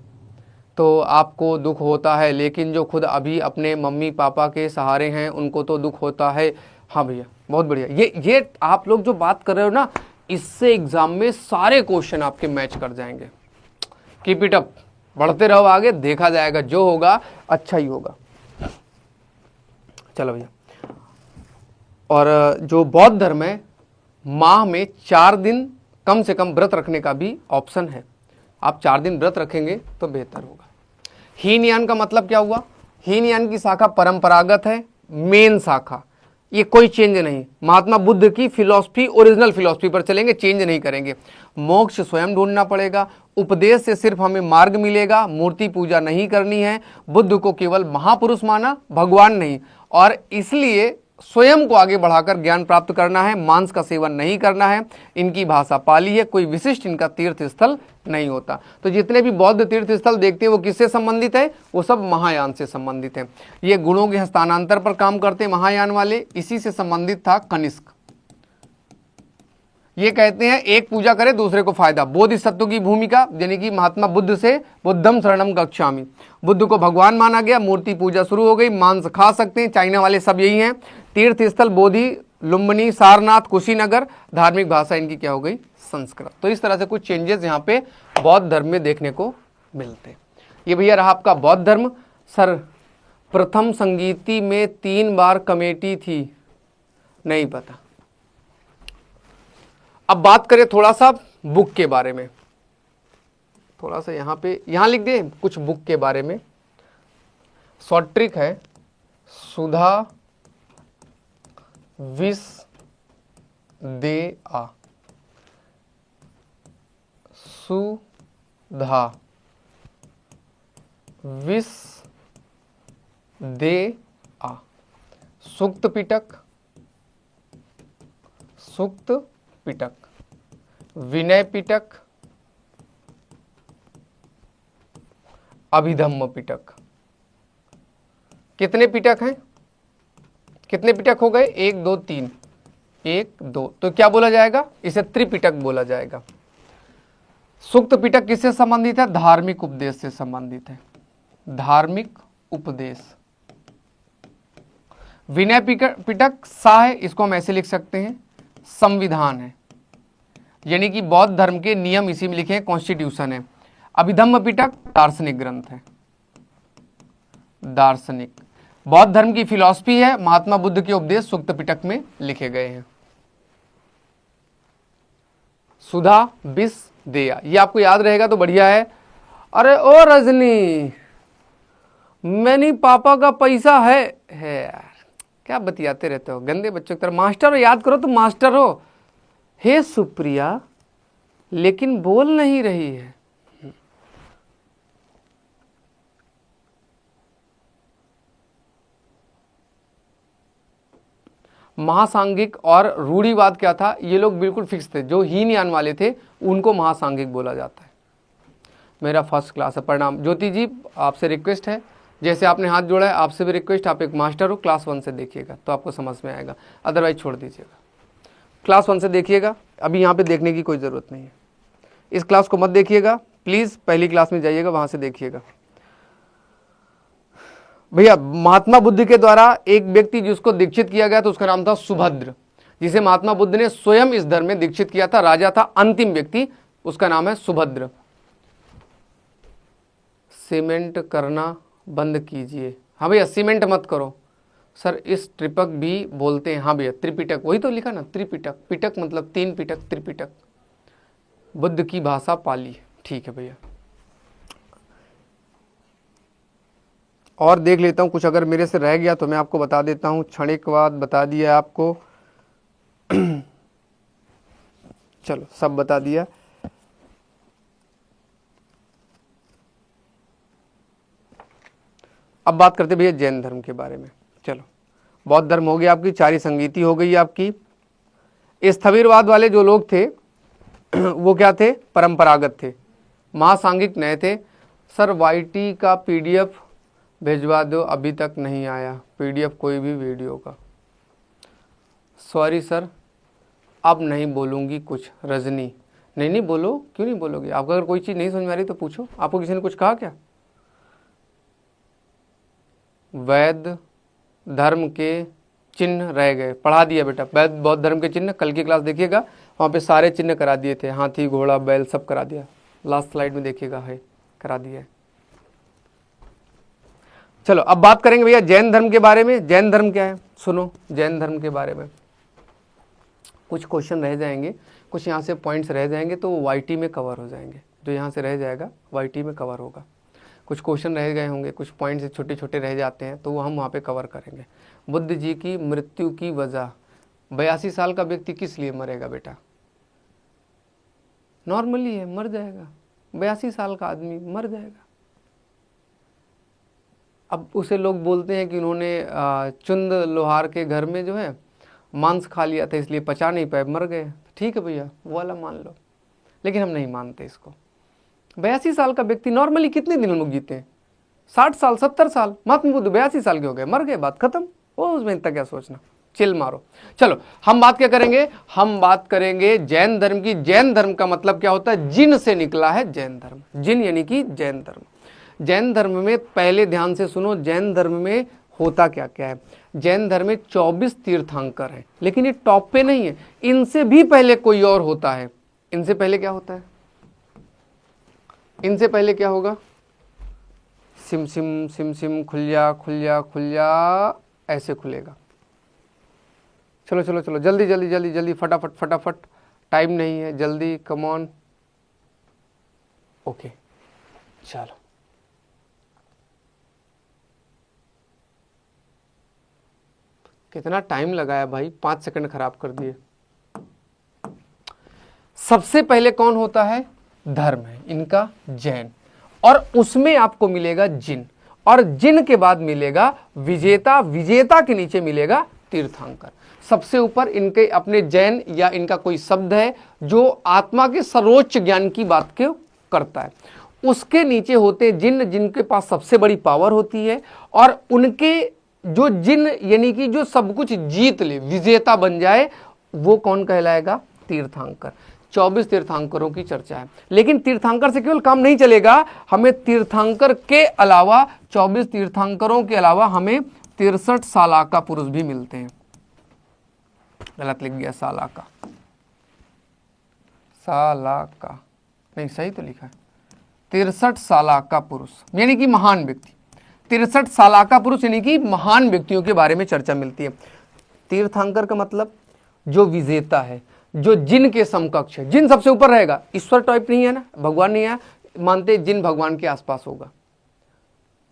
तो आपको दुख होता है, लेकिन जो खुद अभी अपने मम्मी पापा के सहारे हैं उनको तो दुख होता है। हाँ भैया बहुत बढ़िया, ये आप लोग जो बात कर रहे हो ना, इससे एग्जाम में सारे क्वेश्चन आपके मैच कर जाएंगे। कीप इट अप, बढ़ते रहो आगे, देखा जाएगा जो होगा अच्छा ही होगा। चलो भैया, और जो बौद्ध धर्म है माह में 4 दिन कम से कम व्रत रखने का भी ऑप्शन है, आप 4 दिन व्रत रखेंगे तो बेहतर होगा। हीनयान का मतलब क्या हुआ, हीनयान की शाखा परंपरागत है, मेन शाखा, ये कोई चेंज नहीं, महात्मा बुद्ध की फिलॉसफी, ओरिजिनल फिलॉसफी पर चलेंगे, चेंज नहीं करेंगे। मोक्ष स्वयं ढूंढना पड़ेगा, उपदेश से सिर्फ हमें मार्ग मिलेगा, मूर्ति पूजा नहीं करनी है, बुद्ध को केवल महापुरुष माना, भगवान नहीं, और इसलिए स्वयं को आगे बढ़ाकर ज्ञान प्राप्त करना है, मांस का सेवन नहीं करना है। इनकी भाषा पाली है, कोई विशिष्ट इनका तीर्थ स्थल नहीं होता। तो जितने भी बौद्ध तीर्थ स्थल देखते हैं वो किससे संबंधित है, वो सब महायान से संबंधित है। ये गुणों के हस्तांतरण पर काम करते हैं महायान वाले, इसी से संबंधित था कनिष्क। ये कहते हैं एक पूजा करे दूसरे को फायदा, बोधिसत्व की भूमिका, यानी कि महात्मा बुद्ध से बुद्धम शरणम गच्छामि, बुद्ध को भगवान माना गया, मूर्ति पूजा शुरू हो गई, मांस खा सकते हैं, चाइना वाले सब यही हैं। तीर्थ स्थल बोधि, लुम्बिनी, सारनाथ, कुशीनगर, धार्मिक भाषा इनकी क्या हो गई, संस्कृत। तो इस तरह से कुछ चेंजेस यहाँ पे बौद्ध धर्म में देखने को मिलते हैं। ये भैया रहा आपका बौद्ध धर्म। सर प्रथम संगीति में 3 बार कमेटी थी, नहीं पता। अब बात करें थोड़ा सा बुक के बारे में, थोड़ा सा यहाँ लिख दे कुछ बुक के बारे में। शॉर्ट ट्रिक है, सुधा विष दे आ, सुधा विष दे आ, सूक्त पिटक, सूक्त पिटक, विनय पिटक, अभिधम्म पिटक। कितने पिटक हैं, कितने पिटक हो गए, 1 2 3, 1 2, तो क्या बोला जाएगा, इसे त्रिपिटक बोला जाएगा। सूक्त पिटक किससे संबंधित है, धार्मिक उपदेश से संबंधित है, धार्मिक उपदेश। विनय पिटक सा है, इसको हम ऐसे लिख सकते हैं, संविधान है, यानी कि बौद्ध धर्म के नियम इसी में लिखे हैं, कॉन्स्टिट्यूशन है। अभिधम्म पिटक दार्शनिक ग्रंथ है, दार्शनिक। बौद्ध धर्म की फिलॉसफी है, महात्मा बुद्ध के उपदेश सूक्त पिटक में लिखे गए हैं। सुधा विष देया, ये आपको याद रहेगा तो बढ़िया है। अरे ओ रजनी, मैं नहीं, पापा का पैसा है यार, क्या बतियाते रहते हो गंदे बच्चों की तरह। मास्टर हो, याद करो तुम मास्टर हो। हे सुप्रिया, लेकिन बोल नहीं रही है। महासांगिक और रूढ़िवाद क्या था, ये लोग बिल्कुल फिक्स थे। जो हीनयान वाले थे उनको महासांगिक बोला जाता है। मेरा फर्स्ट क्लास है, प्रणाम। ज्योति जी, आपसे रिक्वेस्ट है, जैसे आपने हाथ जोड़ा है आपसे भी रिक्वेस्ट, आप एक मास्टर हो, क्लास 1 से देखिएगा तो आपको समझ में आएगा, अदरवाइज छोड़ दीजिएगा। क्लास 1 से देखिएगा, अभी यहाँ पे देखने की कोई ज़रूरत नहीं है। इस क्लास को मत देखिएगा प्लीज़, पहली क्लास में जाइएगा, वहाँ से देखिएगा। भैया, महात्मा बुद्ध के द्वारा एक व्यक्ति जिसको दीक्षित किया गया तो उसका नाम था सुभद्र, जिसे महात्मा बुद्ध ने स्वयं इस धर्म में दीक्षित किया था। राजा था, अंतिम व्यक्ति, उसका नाम है सुभद्र। सीमेंट करना बंद कीजिए। हाँ भैया, सीमेंट मत करो सर। इस त्रिपक भी बोलते हैं। हाँ भैया, त्रिपिटक, वही तो लिखा ना, त्रिपिटक। पिटक मतलब 3 पिटक, त्रिपिटक। बुद्ध की भाषा पाली। ठीक है भैया, और देख लेता हूँ कुछ अगर मेरे से रह गया तो मैं आपको बता देता हूँ। क्षणिकवाद बता दिया आपको चलो सब बता दिया। अब बात करते भैया जैन धर्म के बारे में। चलो, बौद्ध धर्म हो गई आपकी, चारी संगीति हो गई आपकी। स्थविरवाद वाले जो लोग थे वो क्या थे, परंपरागत थे। महासांगिक नए थे। सर वाईटी का पीडीएफ भिजवा दो, अभी तक नहीं आया पीडीएफ कोई भी वीडियो का। सॉरी सर, अब नहीं बोलूँगी कुछ। रजनी, नहीं बोलो, क्यों नहीं बोलोगे? आपको अगर कोई चीज़ नहीं समझ में आ रही तो पूछो। आपको किसी ने कुछ कहा क्या? वैद्य धर्म के चिन्ह रह गए, पढ़ा दिया बेटा। वैद्य बौद्ध धर्म के चिन्ह कल की क्लास देखिएगा, वहाँ पे सारे चिन्ह करा दिए थे, हाथी घोड़ा बैल सब करा दिया। लास्ट स्लाइड में देखिएगा, है करा दिया है। चलो अब बात करेंगे भैया जैन धर्म के बारे में। जैन धर्म क्या है सुनो। जैन धर्म के बारे में कुछ क्वेश्चन रह जाएंगे, कुछ यहाँ से पॉइंट्स रह जाएंगे तो वो वाईटी में कवर हो जाएंगे। जो यहाँ से रह जाएगा वाईटी में कवर होगा। कुछ क्वेश्चन रह गए होंगे, कुछ पॉइंट्स छोटे छोटे रह जाते हैं तो वो हम वहाँ पे कवर करेंगे। बुद्ध जी की मृत्यु की वजह, 82 साल का व्यक्ति किस लिए मरेगा बेटा? नॉर्मली है, मर जाएगा। 82 साल का आदमी मर जाएगा। अब उसे लोग बोलते हैं कि उन्होंने चुंद लोहार के घर में जो है मांस खा लिया था इसलिए पचा नहीं पाए, मर गए। ठीक है भैया, वो वाला मान लो, लेकिन हम नहीं मानते इसको। 82 साल का व्यक्ति नॉर्मली कितने दिन लोग जीते हैं? 60 साल 70 साल। महात्मा बुद्ध 82 साल के हो गए, मर गए, बात खत्म। वो उसमें इतना क्या सोचना, चिल मारो। चलो हम बात क्या करेंगे, हम बात करेंगे जैन धर्म की। जैन धर्म का मतलब क्या होता है? जिन से निकला है जैन धर्म। जिन यानी कि जैन धर्म। जैन धर्म में पहले ध्यान से सुनो, जैन धर्म में होता क्या क्या है। जैन धर्म में 24 तीर्थंकर हैं, लेकिन ये टॉप पे नहीं है, इनसे भी पहले कोई और होता है। इनसे पहले क्या होता है? इनसे पहले क्या होगा? सिम सिम सिम सिम खुल्या खुल्या खुल्या, ऐसे खुलेगा। चलो चलो चलो, जल्दी जल्दी जल्दी जल्दी, फटाफट फटाफट, टाइम नहीं है, जल्दी, कम ऑन। ओके चलो, कितना टाइम लगाया भाई, 5 सेकंड खराब कर दिए। सबसे पहले कौन होता है? धर्म है इनका जैन, और उसमें आपको मिलेगा जिन, और जिन के बाद मिलेगा विजेता, विजेता के नीचे मिलेगा तीर्थंकर। सबसे ऊपर इनके अपने जैन या इनका कोई शब्द है जो आत्मा के सर्वोच्च ज्ञान की बात को करता है। उसके नीचे होते जिन, जिनके पास सबसे बड़ी पावर होती है, और उनके जो जिन यानी कि जो सब कुछ जीत ले, विजेता बन जाए, वो कौन कहलाएगा? तीर्थंकर। 24 तीर्थंकरों की चर्चा है, लेकिन तीर्थंकर से केवल काम नहीं चलेगा। हमें तीर्थंकर के अलावा, 24 तीर्थंकरों के अलावा हमें 63 सालाका पुरुष भी मिलते हैं। गलत लिख गया, सालाका, सालाका नहीं, सही तो लिखा है। 63 सालाका पुरुष यानी कि महान व्यक्ति। 63 सालाका पुरुष यानी कि महान व्यक्तियों के बारे में चर्चा मिलती है। तीर्थंकर का मतलब जो विजेता है, जो जिन के समकक्ष है। जिन सबसे ऊपर रहेगा, ईश्वर टाइप नहीं है ना, भगवान नहीं है, मानते जिन भगवान के आसपास होगा।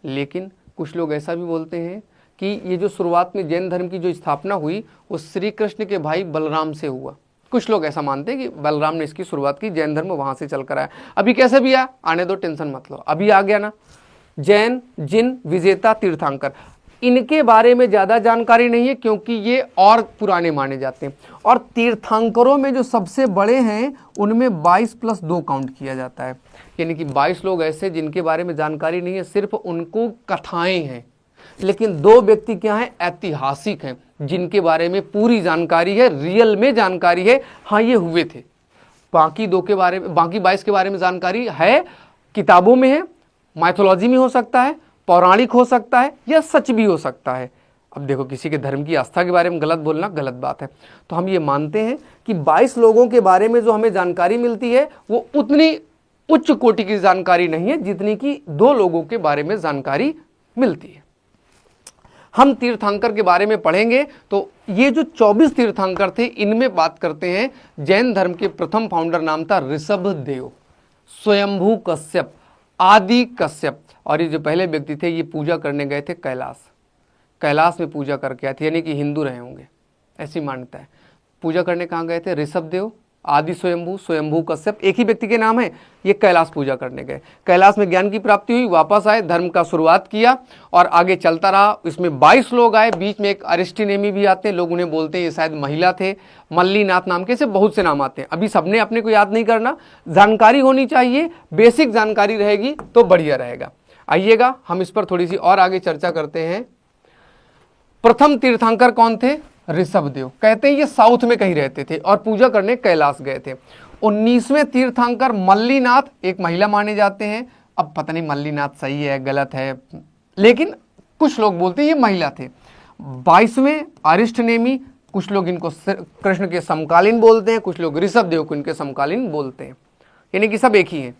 लेकिन कुछ लोग ऐसा भी बोलते हैं कि ये जो शुरुआत में जैन धर्म की जो स्थापना हुई वो श्री कृष्ण के भाई बलराम से हुआ। कुछ लोग ऐसा मानते हैं कि बलराम ने इसकी शुरुआत की, जैन धर्म वहाँ से चल कर आया। अभी कैसे भी आया, आने दो, टेंशन मत लो, अभी आ गया ना। जैन, जिन, विजेता, तीर्थंकर, इनके बारे में ज़्यादा जानकारी नहीं है क्योंकि ये और पुराने माने जाते हैं। और तीर्थंकरों में जो सबसे बड़े हैं उनमें 22 + 2 काउंट किया जाता है, यानी कि 22 लोग ऐसे जिनके बारे में जानकारी नहीं है, सिर्फ उनको कथाएं हैं। लेकिन 2 व्यक्ति क्या हैं, ऐतिहासिक हैं, जिनके बारे में पूरी जानकारी है, रियल में जानकारी है, हाँ ये हुए थे। बाकी 2 के बारे में, बाकी 22 के बारे में जानकारी है, किताबों में है, माइथोलॉजी में हो सकता है, पौराणिक हो सकता है, या सच भी हो सकता है। अब देखो, किसी के धर्म की आस्था के बारे में गलत बोलना गलत बात है। तो हम ये मानते हैं कि 22 लोगों के बारे में जो हमें जानकारी मिलती है वो उतनी उच्च कोटि की जानकारी नहीं है जितनी कि 2 लोगों के बारे में जानकारी मिलती है। हम तीर्थंकर के बारे में पढ़ेंगे तो ये जो 24 तीर्थंकर थे, इनमें बात करते हैं। जैन धर्म के प्रथम फाउंडर नाम था ऋषभदेव, स्वयंभू कश्यप, आदि कश्यप। और ये जो पहले व्यक्ति थे ये पूजा करने गए थे कैलाश में पूजा करके आए थे, यानी कि हिंदू रहे होंगे, ऐसी मान्यता है। पूजा करने कहाँ गए थे, ऋषभदेव, आदि स्वयंभू कश्यप, एक ही व्यक्ति के नाम है। ये कैलाश पूजा करने गए, कैलाश में ज्ञान की प्राप्ति हुई, वापस आए, धर्म का शुरुआत किया और आगे चलता रहा। इसमें 22 लोग आए, बीच में एक अरिष्टिनेमी भी आते हैं, लोग उन्हें बोलते हैं ये शायद महिला थे, मल्लीनाथ नाम के, से बहुत से नाम आते हैं। अभी सबने अपने को याद नहीं करना, जानकारी होनी चाहिए, बेसिक जानकारी रहेगी तो बढ़िया रहेगा। आइएगा हम इस पर थोड़ी सी और आगे चर्चा करते हैं। प्रथम तीर्थंकर कौन थे, ऋषभदेव। कहते हैं ये साउथ में कहीं रहते थे और पूजा करने कैलाश गए थे। 19वें तीर्थंकर मल्लीनाथ, एक महिला माने जाते हैं। अब पता नहीं मल्लीनाथ सही है गलत है, लेकिन कुछ लोग बोलते हैं ये महिला थे। 22वें अरिष्टनेमी, कुछ लोग इनको कृष्ण के समकालीन बोलते हैं, कुछ लोग ऋषभदेव को इनके समकालीन बोलते हैं, यानी कि सब एक ही हैं।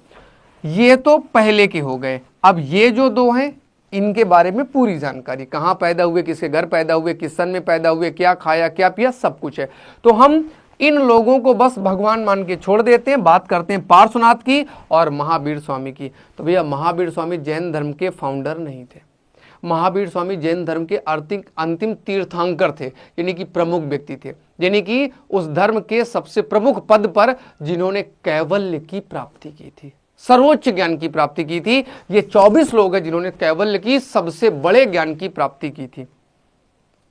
ये तो पहले के हो गए। अब ये जो 2 हैं इनके बारे में पूरी जानकारी, कहाँ पैदा हुए, किसके घर पैदा हुए, किस सन में पैदा हुए, क्या खाया क्या पिया, सब कुछ है। तो हम इन लोगों को बस भगवान मान के छोड़ देते हैं। बात करते हैं पार्श्वनाथ की और महावीर स्वामी की। तो भैया महावीर स्वामी जैन धर्म के फाउंडर नहीं थे, महावीर स्वामी जैन धर्म के अंतिम तीर्थंकर थे, यानी कि प्रमुख व्यक्ति थे, यानी कि उस धर्म के सबसे प्रमुख पद पर जिन्होंने कैवल्य की प्राप्ति की थी, सर्वोच्च ज्ञान की प्राप्ति की थी। ये 24 लोग हैं जिन्होंने कैवल्य की सबसे बड़े ज्ञान की प्राप्ति की थी,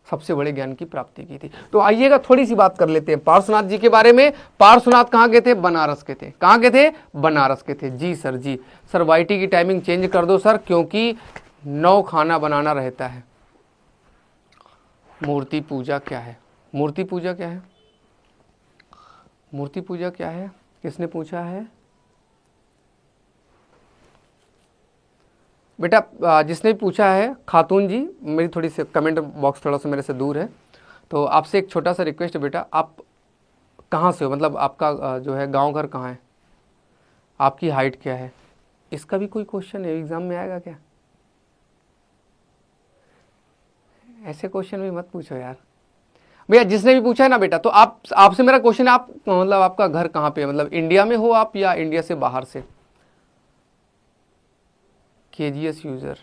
सबसे बड़े ज्ञान की प्राप्ति की थी। तो आइएगा थोड़ी सी बात कर लेते हैं पार्श्वनाथ जी के बारे में। पार्श्वनाथ कहाँ के थे, बनारस के थे। कहाँ के थे, बनारस के थे। जी सर वाईटी की टाइमिंग चेंज कर दो सर, क्योंकि 9 खाना बनाना रहता है। मूर्ति पूजा क्या है, मूर्ति पूजा क्या है, मूर्ति पूजा क्या है, किसने पूछा है बेटा? जिसने भी पूछा है खातून जी, मेरी थोड़ी सी कमेंट बॉक्स थोड़ा सा मेरे से दूर है, तो आपसे एक छोटा सा रिक्वेस्ट है बेटा, आप कहाँ से हो, मतलब आपका जो है गांव घर कहाँ है, आपकी हाइट क्या है, इसका भी कोई क्वेश्चन है, एग्जाम में आएगा क्या? ऐसे क्वेश्चन भी मत पूछो यार भैया। जिसने भी पूछा है ना बेटा, तो आपसे मेरा क्वेश्चन है, आप मतलब आपका घर कहाँ पे है, मतलब इंडिया में हो आप या इंडिया से बाहर से? KGS यूज़र,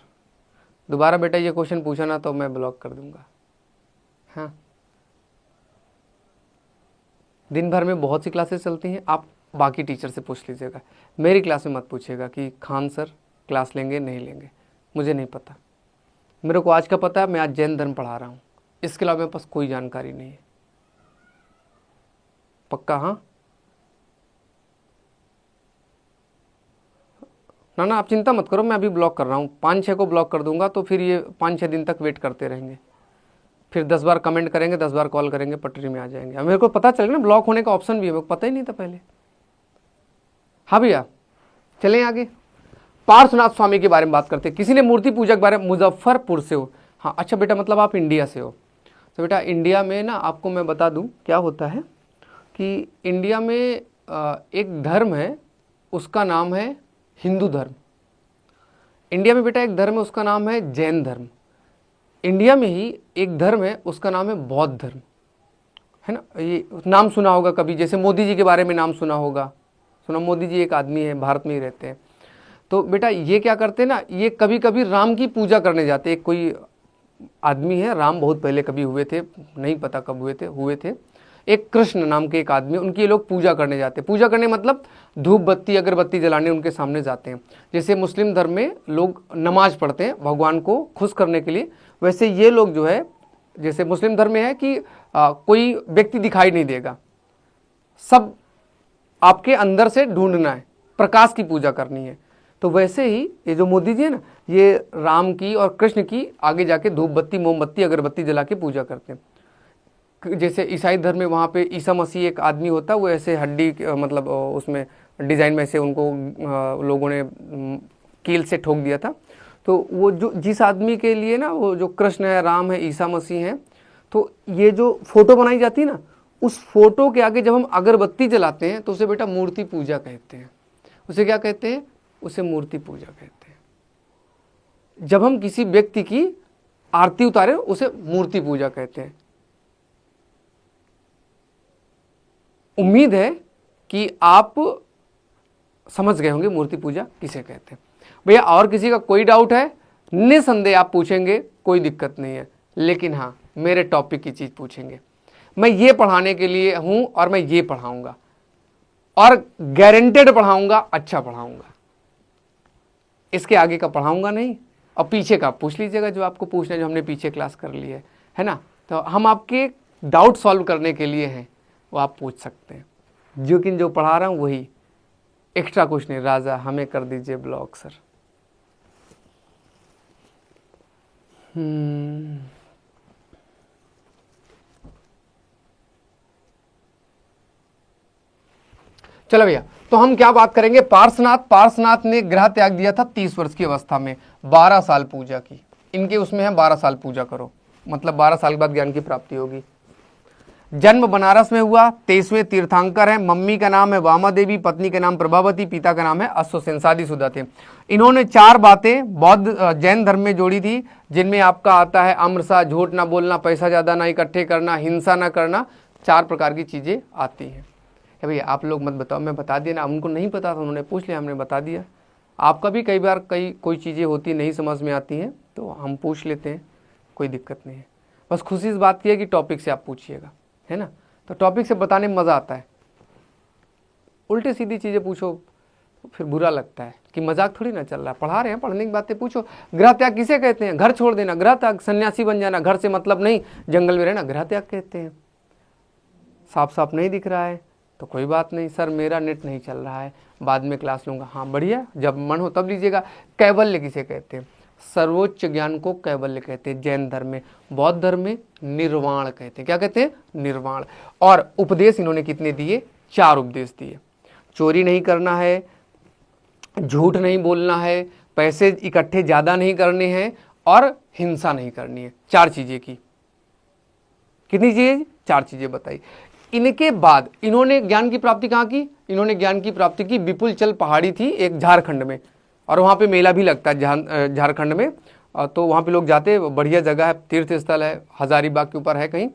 दोबारा बेटा ये क्वेश्चन पूछा ना तो मैं ब्लॉक कर दूंगा। हाँ, दिन भर में बहुत सी क्लासेस चलती हैं, आप बाकी टीचर से पूछ लीजिएगा, मेरी क्लास में मत पूछिएगा कि खान सर क्लास लेंगे नहीं लेंगे, मुझे नहीं पता। मेरे को आज का पता है, मैं आज जैन धर्म पढ़ा रहा हूँ, इसके अलावा मेरे पास कोई जानकारी नहीं है। पक्का? हाँ ना, आप चिंता मत करो, मैं अभी ब्लॉक कर रहा हूँ, 5-6 को ब्लॉक कर दूंगा, तो फिर ये 5-6 दिन तक वेट करते रहेंगे, फिर 10 बार कमेंट करेंगे, 10 बार कॉल करेंगे, पटरी में आ जाएंगे। अब मेरे को पता चलेगा ना ब्लॉक होने का ऑप्शन भी है, मेरे को पता ही नहीं था पहले। हाँ भैया चलें आगे, पार्श्वनाथ स्वामी के बारे में बात करते हैं। किसी ने मूर्ति पूजा के बारे में, मुजफ्फरपुर से हो। हाँ अच्छा बेटा, मतलब आप इंडिया से हो। तो बेटा इंडिया में ना आपको मैं बता दूं क्या होता है कि इंडिया में एक धर्म है, उसका नाम है हिंदू धर्म। इंडिया में बेटा एक धर्म है, उसका नाम है जैन धर्म। इंडिया में ही एक धर्म है, उसका नाम है बौद्ध धर्म, है ना। ये नाम सुना होगा कभी, जैसे मोदी जी के बारे में नाम सुना होगा, सुना, मोदी जी एक आदमी है, भारत में ही रहते हैं। तो बेटा ये क्या करते हैं ना, ये कभी कभी राम की पूजा करने जाते। एक कोई आदमी है, राम बहुत पहले कभी हुए थे, नहीं पता कब हुए थे। एक कृष्ण नाम के एक आदमी, उनकी ये लोग पूजा करने जाते हैं। पूजा करने मतलब धूप बत्ती अगरबत्ती जलाने उनके सामने जाते हैं। जैसे मुस्लिम धर्म में लोग नमाज पढ़ते हैं भगवान को खुश करने के लिए, वैसे ये लोग जो है, जैसे मुस्लिम धर्म में है कि कोई व्यक्ति दिखाई नहीं देगा, सब आपके अंदर से ढूंढना है, प्रकाश की पूजा करनी है। तो वैसे ही ये जो मोदी जी है ना, ये राम की और कृष्ण की आगे जाके धूप बत्ती मोमबत्ती अगरबत्ती जला के पूजा करते हैं। जैसे ईसाई धर्म में वहाँ पे ईसा मसीह एक आदमी होता है, वो ऐसे हड्डी मतलब उसमें डिज़ाइन में से उनको लोगों ने कील से ठोक दिया था। तो वो जो जिस आदमी के लिए ना, वो जो कृष्ण है, राम है, ईसा मसीह है, तो ये जो फोटो बनाई जाती है ना, उस फोटो के आगे जब हम अगरबत्ती जलाते हैं तो उसे बेटा मूर्ति पूजा कहते हैं। उसे क्या कहते हैं? उसे मूर्ति पूजा कहते हैं। जब हम किसी व्यक्ति की आरती उतारे उसे मूर्ति पूजा कहते हैं। उम्मीद है कि आप समझ गए होंगे मूर्ति पूजा किसे कहते हैं। भैया और किसी का कोई डाउट है? निसंदेह आप पूछेंगे, कोई दिक्कत नहीं है, लेकिन हाँ मेरे टॉपिक की चीज पूछेंगे। मैं ये पढ़ाने के लिए हूं और मैं ये पढ़ाऊंगा और गारंटेड पढ़ाऊंगा, अच्छा पढ़ाऊंगा, इसके आगे का पढ़ाऊंगा नहीं। और पीछे का पूछ लीजिएगा, जो आपको पूछना है, जो हमने पीछे क्लास कर ली है ना। तो हम आपके डाउट सॉल्व करने के लिए हैं, वो आप पूछ सकते हैं। जो पढ़ा रहा हूं वही, एक्स्ट्रा कुछ नहीं। राजा हमें कर दीजिए ब्लॉक सर। चलो भैया, तो हम क्या बात करेंगे? पार्श्वनाथ ने ग्रह त्याग दिया था 30 वर्ष की अवस्था में, 12 साल पूजा की। इनके उसमें है 12 साल पूजा करो, मतलब 12 साल के बाद ज्ञान की प्राप्ति होगी। जन्म बनारस में हुआ, 23वें तीर्थंकर है। मम्मी का नाम है वामा देवी, पत्नी का नाम प्रभावती, पिता का नाम है अश्वसेन, शादीशुदा थे। इन्होंने 4 बातें बौद्ध जैन धर्म में जोड़ी थी, जिनमें आपका आता है अमृषा, झूठ ना बोलना, पैसा ज़्यादा ना इकट्ठे करना, हिंसा ना करना, 4 प्रकार की चीज़ें आती हैं। भैया आप लोग मत बताओ, मैं बता दिया ना, उनको नहीं पता था, उन्होंने पूछ लिया, हमने बता दिया। आपका भी कई बार कोई चीज़ें होती नहीं समझ में आती हैं, तो हम पूछ लेते हैं, कोई दिक्कत नहीं है। बस खुशी इस बात की है कि टॉपिक से आप पूछिएगा, है ना। तो टॉपिक से बताने में मज़ा आता है। उल्टी सीधी चीज़ें पूछो फिर बुरा लगता है कि मजाक थोड़ी ना चल रहा है, पढ़ा रहे हैं, पढ़ने की बातें पूछो। ग्रह त्याग किसे कहते हैं? घर छोड़ देना ग्रह त्याग, सन्यासी बन जाना, घर से मतलब नहीं, जंगल में रहना ग्रह त्याग कहते हैं। साफ साफ नहीं दिख रहा है तो कोई बात नहीं, सर मेरा नेट नहीं चल रहा है, बाद में क्लास लूँगा। हाँ बढ़िया, जब मन हो तब लीजिएगा। कैवल्य किसे कहते हैं? सर्वोच्च ज्ञान को कैवल्य कहते हैं जैन धर्म में। बौद्ध धर्म में निर्वाण कहते हैं। क्या कहते हैं? निर्वाण। और उपदेश इन्होंने कितने दिए? 4 उपदेश दिए। चोरी नहीं करना है, झूठ नहीं बोलना है, पैसे इकट्ठे ज़्यादा नहीं करने हैं, और हिंसा नहीं करनी है। 4 चीज़ें की। कितनी चीज़ें? 4 चीज़ें बताई। इनके बाद इन्होंने ज्ञान की प्राप्ति कहाँ की? इन्होंने ज्ञान की प्राप्ति की विपुलचल पहाड़ी थी एक झारखंड में, और वहाँ पे मेला भी लगता है झारखंड में। तो वहाँ पे लोग जाते हैं, बढ़िया जगह है, तीर्थ स्थल है, हजारीबाग के ऊपर है कहीं,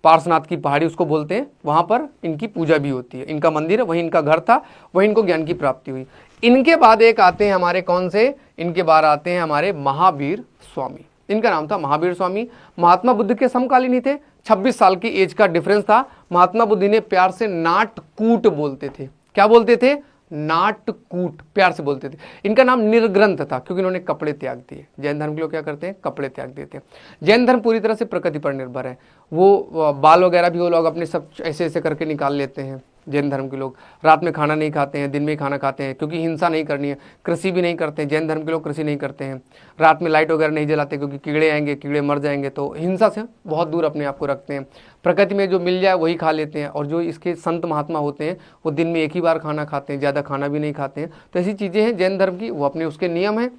पार्श्वनाथ की पहाड़ी उसको बोलते हैं। वहाँ पर इनकी पूजा भी होती है, इनका मंदिर है, वहीं इनका घर था, वहीं इनको ज्ञान की प्राप्ति हुई। इनके बाद एक आते हैं हमारे, कौन से? इनके बाद आते हैं हमारे महावीर स्वामी। इनका नाम था महावीर स्वामी। महात्मा बुद्ध के समकालीन ही थे, 26 साल की एज का डिफरेंस था। महात्मा बुद्ध ने प्यार से नाटकूट बोलते थे। क्या बोलते थे? नाटकूट, प्यार से बोलते थे। इनका नाम निर्ग्रंथ था क्योंकि इन्होंने कपड़े त्याग दिए। जैन धर्म के लोग क्या करते हैं? कपड़े त्याग देते हैं। जैन धर्म पूरी तरह से प्रकृति पर निर्भर है। वो बाल वगैरह भी वो लोग अपने सब ऐसे ऐसे करके निकाल लेते हैं। जैन धर्म के लोग रात में खाना नहीं खाते हैं, दिन में खाना खाते हैं, क्योंकि हिंसा नहीं करनी है। कृषि भी नहीं करते हैं, जैन धर्म के लोग कृषि नहीं करते हैं। रात में लाइट वगैरह नहीं जलाते क्योंकि कीड़े आएंगे, कीड़े मर जाएंगे, तो हिंसा से बहुत दूर अपने आप को रखते हैं। प्रकृति में जो मिल जाए वही खा लेते हैं। और जो इसके संत महात्मा होते हैं वो दिन में एक ही बार खाना खाते हैं, ज़्यादा खाना भी नहीं खाते हैं। तो ऐसी चीज़ें हैं जैन धर्म की, वो अपने उसके नियम हैं।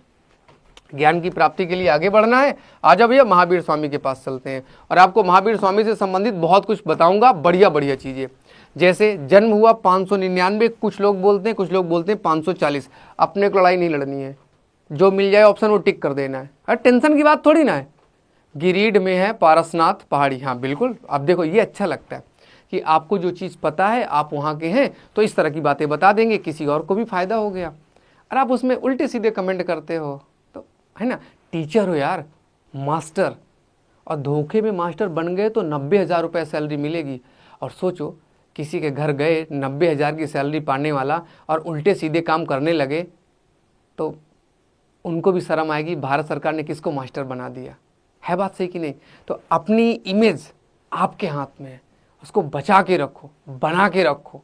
ज्ञान की प्राप्ति के लिए आगे बढ़ना है, आ जाओ भैया महावीर स्वामी के पास चलते हैं, और आपको महावीर स्वामी से संबंधित बहुत कुछ बताऊंगा, बढ़िया बढ़िया चीज़ें। जैसे जन्म हुआ 599, कुछ लोग बोलते हैं 540। अपने को लड़ाई नहीं लड़नी है, जो मिल जाए ऑप्शन वो टिक कर देना है। अरे टेंशन की बात थोड़ी ना है। गिरिडीह में है पारसनाथ पहाड़ी, हाँ बिल्कुल। अब देखो ये अच्छा लगता है कि आपको जो चीज़ पता है, आप वहाँ के हैं, तो इस तरह की बातें बता देंगे, किसी और को भी फायदा हो गया। और आप उसमें उल्टे सीधे कमेंट करते हो, तो है ना, टीचर हो यार, मास्टर, और धोखे में मास्टर बन गए तो 90,000 रुपये सैलरी मिलेगी। और सोचो किसी के घर गए 90,000 की सैलरी पाने वाला और उल्टे सीधे काम करने लगे, तो उनको भी शर्म आएगी, भारत सरकार ने किसको मास्टर बना दिया। है बात सही कि नहीं? तो अपनी इमेज आपके हाथ में है, उसको बचा के रखो, बना के रखो,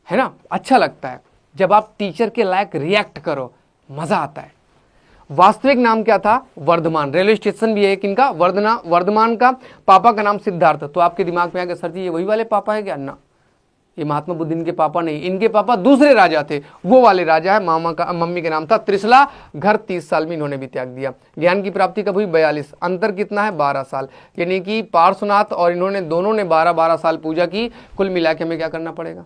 है ना। अच्छा लगता है जब आप टीचर के लायक रिएक्ट करो, मज़ा आता है। वास्तविक नाम क्या था? वर्धमान। रेलवे स्टेशन भी है एक इनका, वर्धमान का पापा का नाम सिद्धार्थ। तो आपके दिमाग में आ गया, सर जी ये वही वाले पापा है क्या? ना, ये महात्मा बुद्ध इनके पापा नहीं, इनके पापा दूसरे राजा थे, वो वाले राजा है। मम्मी का नाम था त्रिशला। घर 30 साल में इन्होंने भी त्याग दिया। ज्ञान की प्राप्ति कब हुई? 42। अंतर कितना है? 12 साल। यानी कि पार्श्वनाथ और इन्होंने दोनों ने 12-12 साल पूजा की। कुल मिला के हमें क्या करना पड़ेगा?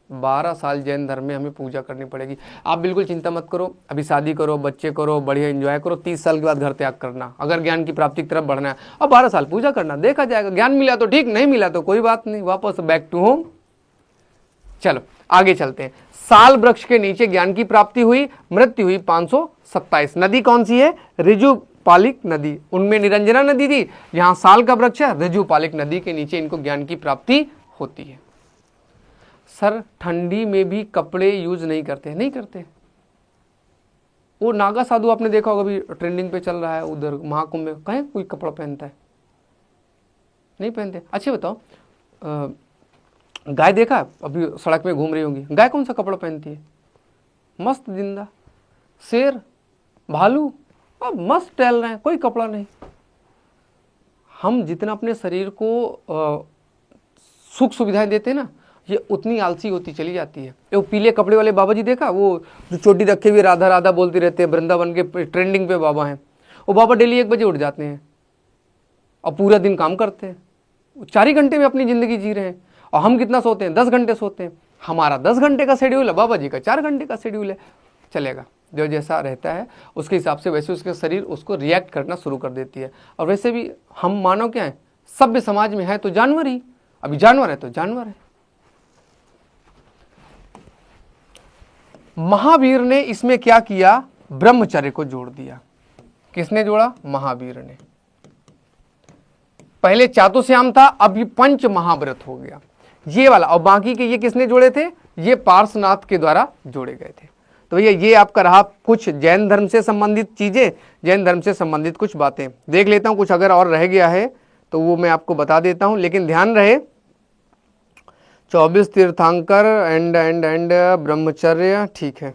12 साल जैन धर्म में हमें पूजा करनी पड़ेगी। आप बिल्कुल चिंता मत करो, अभी शादी करो, बच्चे करो, बढ़िया एंजॉय करो, 30 साल के बाद घर त्याग करना, अगर ज्ञान की प्राप्ति की तरफ बढ़ना है। और 12 साल पूजा करना, देखा जाएगा, ज्ञान मिला तो ठीक, नहीं मिला तो कोई बात नहीं, वापस बैक टू होम। चलो आगे चलते हैं। साल वृक्ष के नीचे ज्ञान की प्राप्ति हुई, मृत्यु हुई 527। नदी कौन सी है? ऋजुपालिक नदी। उनमें निरंजना नदी थी, यहां साल का वृक्ष है, ऋजुपालिक नदी के नीचे इनको ज्ञान की प्राप्ति होती है। सर ठंडी में भी कपड़े यूज नहीं करते? नहीं करते। वो नागा साधु आपने देखा होगा, अभी ट्रेंडिंग पे चल रहा है उधर महाकुंभ में, कहीं कोई कपड़ा पहनता है? नहीं पहनते। अच्छे बताओ, गाय देखा अभी सड़क में घूम रही होंगी, गाय कौन सा कपड़ा पहनती है? मस्त जिंदा। शेर, भालू अब मस्त टहल रहे हैं, कोई कपड़ा नहीं। हम जितना अपने शरीर को सुख सुविधाएं देते हैं ना, ये उतनी आलसी होती चली जाती है। वो पीले कपड़े वाले बाबा जी देखा, वो जो चोटी रखे हुए राधा राधा बोलते रहते हैं, वृंदावन के ट्रेंडिंग पे बाबा हैं। वो बाबा डेली 1 बजे उठ जाते हैं और पूरा दिन काम करते हैं, 4 ही घंटे में अपनी ज़िंदगी जी रहे हैं। और हम कितना सोते हैं? 10 घंटे सोते हैं। हमारा 10 घंटे का शेड्यूल है, बाबा जी का 4 घंटे का शेड्यूल है। चलेगा, जो जैसा रहता है उसके हिसाब से वैसे उसके शरीर उसको रिएक्ट करना शुरू कर देती है। और वैसे भी हम मानो क्या है, सभ्य समाज में है तो जानवर ही, अभी जानवर है तो जानवर है। महावीर ने इसमें क्या किया? ब्रह्मचर्य को जोड़ दिया। किसने जोड़ा? महावीर ने। पहले चातुश्याम था, अब ये पंच महाव्रत हो गया, ये वाला। और बाकी के ये किसने जोड़े थे? ये पार्श्वनाथ के द्वारा जोड़े गए थे। तो भैया ये आपका रहा कुछ जैन धर्म से संबंधित चीजें, जैन धर्म से संबंधित कुछ बातें। देख लेता हूं कुछ अगर और रह गया है तो वो मैं आपको बता देता हूं, लेकिन ध्यान रहे 24 तीर्थंकर एंड ब्रह्मचर्य, ठीक है।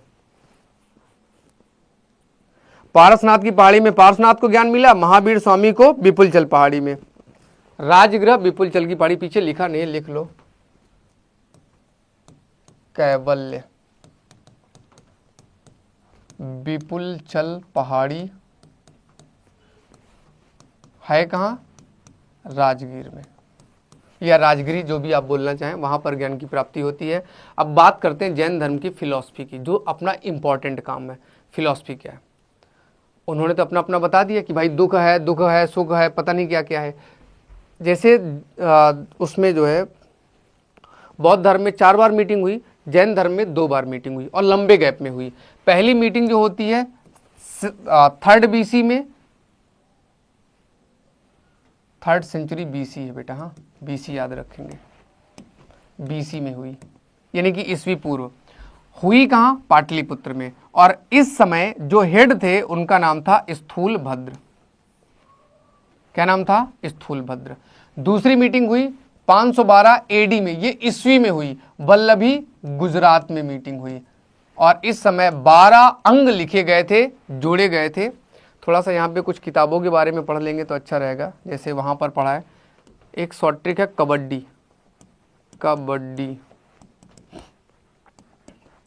पारसनाथ की पहाड़ी में पार्श्वनाथ को ज्ञान मिला, महावीर स्वामी को विपुलचल पहाड़ी में। राजगृह विपुलचल की पहाड़ी, पीछे लिखा नहीं, लिख लो, कैवल्य विपुलचल पहाड़ी है कहाँ? राजगीर में, या राजगिरी, जो भी आप बोलना चाहें, वहाँ पर ज्ञान की प्राप्ति होती है। अब बात करते हैं जैन धर्म की फिलॉसफी की, जो अपना इम्पॉर्टेंट काम है। फिलॉसफी क्या है? उन्होंने तो अपना अपना बता दिया कि भाई दुख है, सुख है, पता नहीं क्या क्या है। जैसे उसमें जो है बौद्ध धर्म में 4 बार मीटिंग हुई, जैन धर्म में 2 बार मीटिंग हुई और लंबे गैप में हुई। पहली मीटिंग जो होती है 3rd BC में, 3rd सेंचुरी BC है बेटा, हाँ BC याद रखेंगे, BC में हुई, यानी कि ईस्वी पूर्व। हुई कहाँ? पाटलिपुत्र में। और इस समय जो हेड थे उनका नाम था स्थूल भद्र। क्या नाम था? स्थूल भद्र। दूसरी मीटिंग हुई 512 AD में, ये ईस्वी में हुई, वल्लभी गुजरात में मीटिंग हुई। और इस समय 12 अंग लिखे गए थे, जोड़े गए थे। थोड़ा सा यहाँ पे कुछ किताबों के बारे में पढ़ लेंगे तो अच्छा रहेगा। जैसे वहाँ पर पढ़ा है, एक शॉर्ट ट्रिक है कबड्डी, कबड्डी,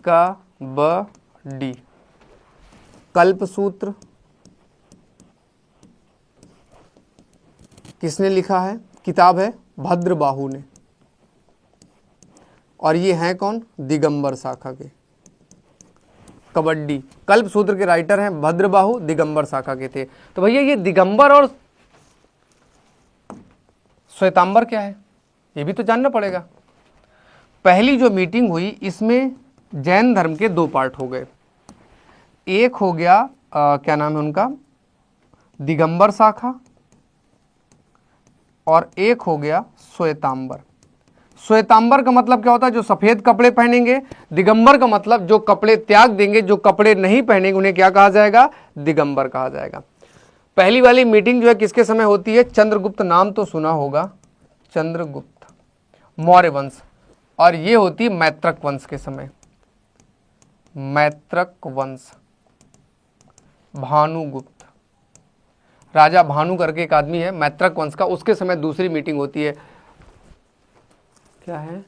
कबड्डी, कल्पसूत्र किसने लिखा है? किताब है भद्रबाहु ने। और ये हैं कौन? दिगंबर शाखा के। कबड्डी कल्पसूत्र के राइटर हैं भद्रबाहु, दिगंबर शाखा के थे। तो भैया ये दिगंबर और श्वेतांबर क्या है, ये भी तो जानना पड़ेगा। पहली जो मीटिंग हुई इसमें जैन धर्म के 2 पार्ट हो गए। एक हो गया क्या नाम है उनका, दिगंबर शाखा, और एक हो गया श्वेतांबर। श्वेतांबर का मतलब क्या होता है, जो सफेद कपड़े पहनेंगे। दिगंबर का मतलब जो कपड़े त्याग देंगे, जो कपड़े नहीं पहनेंगे उन्हें क्या कहा जाएगा, दिगंबर कहा जाएगा। पहली वाली मीटिंग जो है किसके समय होती है, चंद्रगुप्त, नाम तो सुना होगा, चंद्रगुप्त मौर्य वंश, और ये होती है मैत्रक वंश के समय, मैत्रक वंश, भानुगुप्त, राजा भानु करके एक आदमी है मैत्रक वंश का, उसके समय दूसरी मीटिंग होती है। क्या है,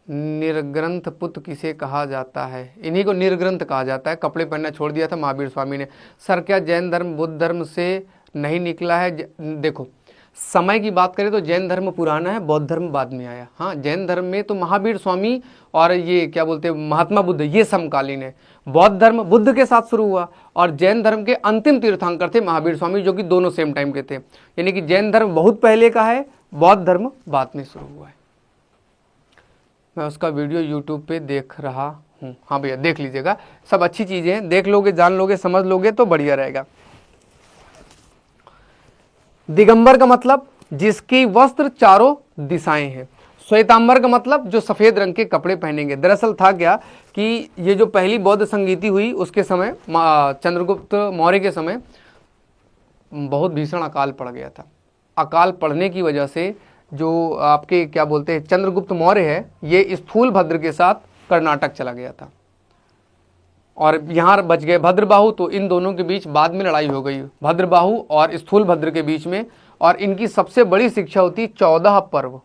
निर्ग्रंथ पुत्र किसे कहा जाता है, इन्हीं को निर्ग्रंथ कहा जाता है। कपड़े पहनना छोड़ दिया था महावीर स्वामी ने। सर क्या जैन धर्म बुद्ध धर्म से नहीं निकला है? देखो समय की बात करें तो जैन धर्म पुराना है, बौद्ध धर्म बाद में आया। हाँ, जैन धर्म में तो महावीर स्वामी और ये क्या बोलते हैं महात्मा बुद्ध, ये समकालीन है। बौद्ध धर्म बुद्ध के साथ शुरू हुआ, और जैन धर्म के अंतिम तीर्थंकर थे महावीर स्वामी, जो कि दोनों सेम टाइम के थे। यानी कि जैन धर्म बहुत पहले का है, बौद्ध धर्म बाद में शुरू हुआ है। मैं उसका वीडियो यूट्यूब पे देख रहा हूँ। हाँ भैया देख लीजिएगा, सब अच्छी चीज़ें हैं, देख लोगे, जान लोगे, समझ लोगे तो बढ़िया रहेगा। दिगंबर का मतलब जिसकी वस्त्र चारों दिशाएं हैं। श्वेतांबर का मतलब जो सफ़ेद रंग के कपड़े पहनेंगे। दरअसल था क्या कि ये जो पहली बौद्ध संगीति हुई उसके समय, चंद्रगुप्त मौर्य के समय बहुत भीषण अकाल पड़ गया था। अकाल पड़ने की वजह से जो आपके क्या बोलते हैं चंद्रगुप्त मौर्य है, ये स्थूलभद्र के साथ कर्नाटक चला गया था, और यहाँ बच गए भद्रबाहु। तो इन दोनों के बीच बाद में लड़ाई हो गई, भद्रबाहु और स्थूलभद्र के बीच में। और इनकी सबसे बड़ी शिक्षा होती 14 पर्व।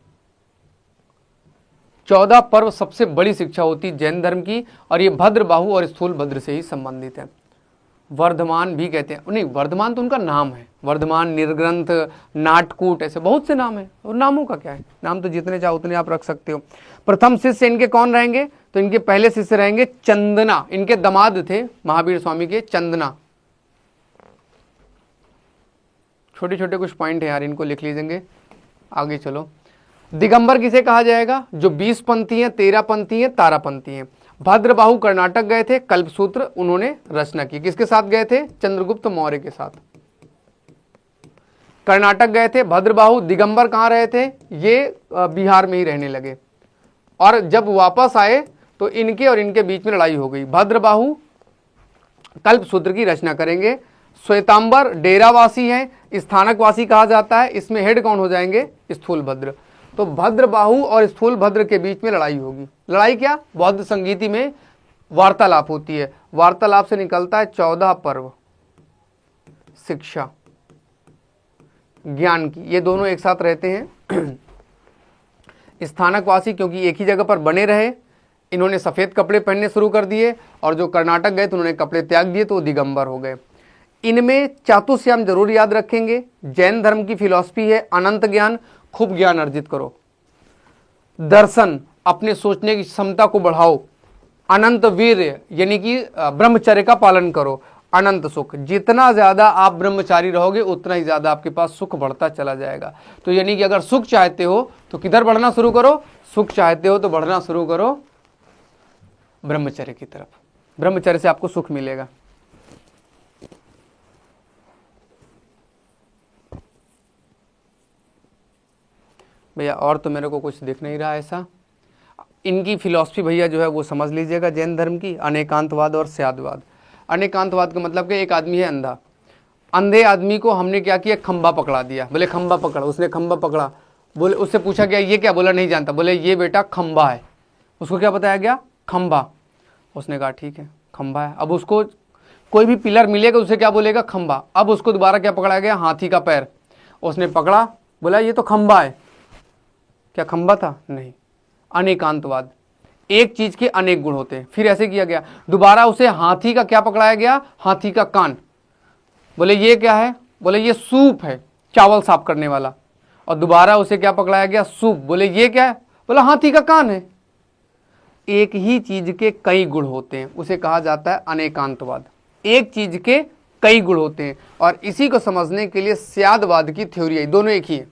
14 पर्व सबसे बड़ी शिक्षा होती जैन धर्म की, और ये भद्रबाहु और स्थूलभद्र से ही संबंधित है। वर्धमान भी कहते हैं, नहीं वर्धमान तो उनका नाम है, वर्धमान, निर्ग्रंथ, नाटकूट, ऐसे बहुत से नाम हैं। और नामों का क्या है, नाम तो जितने चाहो उतने आप रख सकते हो। प्रथम शिष्य इनके कौन रहेंगे, तो इनके पहले शिष्य रहेंगे चंदना। इनके दामाद थे महावीर स्वामी के, चंदना। छोटे छोटे कुछ पॉइंट है यार, इनको लिख लीजिएंगे। आगे चलो, दिगंबर किसे कहा जाएगा, जो 20 पंथी हैं, 13 पंथी हैं, तारापंथी हैं। भद्रबाहु कर्नाटक गए थे, कल्पसूत्र उन्होंने रचना की। किसके साथ गए थे, चंद्रगुप्त मौर्य के साथ कर्नाटक गए थे। भद्रबाहु, दिगंबर कहाँ रहे थे, ये बिहार में ही रहने लगे, और जब वापस आए तो इनके और इनके बीच में लड़ाई हो गई। भद्रबाहु कल्पसूत्र की रचना करेंगे। श्वेतांबर डेरावासी हैं, स्थानकवासी कहा जाता है। इसमें हेड कौन हो जाएंगे, स्थूलभद्र। तो भद्रबाहु और स्थूलभद्र के बीच में लड़ाई होगी। लड़ाई क्या, बौद्ध संगीति में वार्तालाप होती है। वार्तालाप से निकलता है 14 पर्व, शिक्षा, ज्ञान की। ये दोनों एक साथ रहते हैं। स्थानकवासी क्योंकि एक ही जगह पर बने रहे, इन्होंने सफ़ेद कपड़े पहनने शुरू कर दिए, और जो कर्नाटक गए तो उन्होंने कपड़े त्याग दिए, तो वो दिगंबर हो गए। इनमें चातुर्श्याम जरूर याद रखेंगे। जैन धर्म की फिलॉसफी है अनंत ज्ञान, खूब ज्ञान अर्जित करो। दर्शन, अपने सोचने की क्षमता को बढ़ाओ। अनंत वीर्य, यानी कि ब्रह्मचर्य का पालन करो। अनंत सुख, जितना ज़्यादा आप ब्रह्मचारी रहोगे उतना ही ज़्यादा आपके पास सुख बढ़ता चला जाएगा। तो यानी कि अगर सुख चाहते हो तो किधर बढ़ना शुरू करो, सुख चाहते हो तो बढ़ना शुरू करो ब्रह्मचर्य की तरफ। ब्रह्मचर्य से आपको सुख मिलेगा। भैया और तो मेरे को कुछ दिख नहीं रहा ऐसा। इनकी फिलॉसफी भैया जो है वो समझ लीजिएगा जैन धर्म की, अनेकांतवाद और स्यादवाद। अनेकांतवाद का मतलब कि एक आदमी है अंधा, अंधे आदमी को हमने क्या किया, खंबा पकड़ा दिया। बोले खंबा पकड़, उसने खंबा पकड़ा। बोले, उससे पूछा गया ये क्या, बोला नहीं जानता। बोले ये बेटा खंबा है। उसको क्या बताया गया, खंबा। उसने कहा ठीक है खंबा है। अब उसको कोई भी पिलर मिलेगा उसे क्या बोलेगा, खंबा। अब उसको दोबारा क्या पकड़ा गया, हाथी का पैर। उसने पकड़ा, बोला ये तो खंबा है। क्या खंबा था, नहीं। अनेकांतवाद, एक चीज के अनेक गुण होते हैं। फिर ऐसे किया गया, दोबारा उसे हाथी का क्या पकड़ाया गया, हाथी का कान। बोले ये क्या है, बोले ये सूप है, चावल साफ करने वाला। और दोबारा उसे क्या पकड़ाया गया, सूप। बोले ये क्या है, बोला हाथी का कान है। एक ही चीज के कई गुण होते हैं, उसे कहा जाता है अनेकांतवाद। एक चीज के कई गुण होते हैं, और इसी को समझने के लिए स्यादवाद की थ्योरी है। दोनों एक ही है,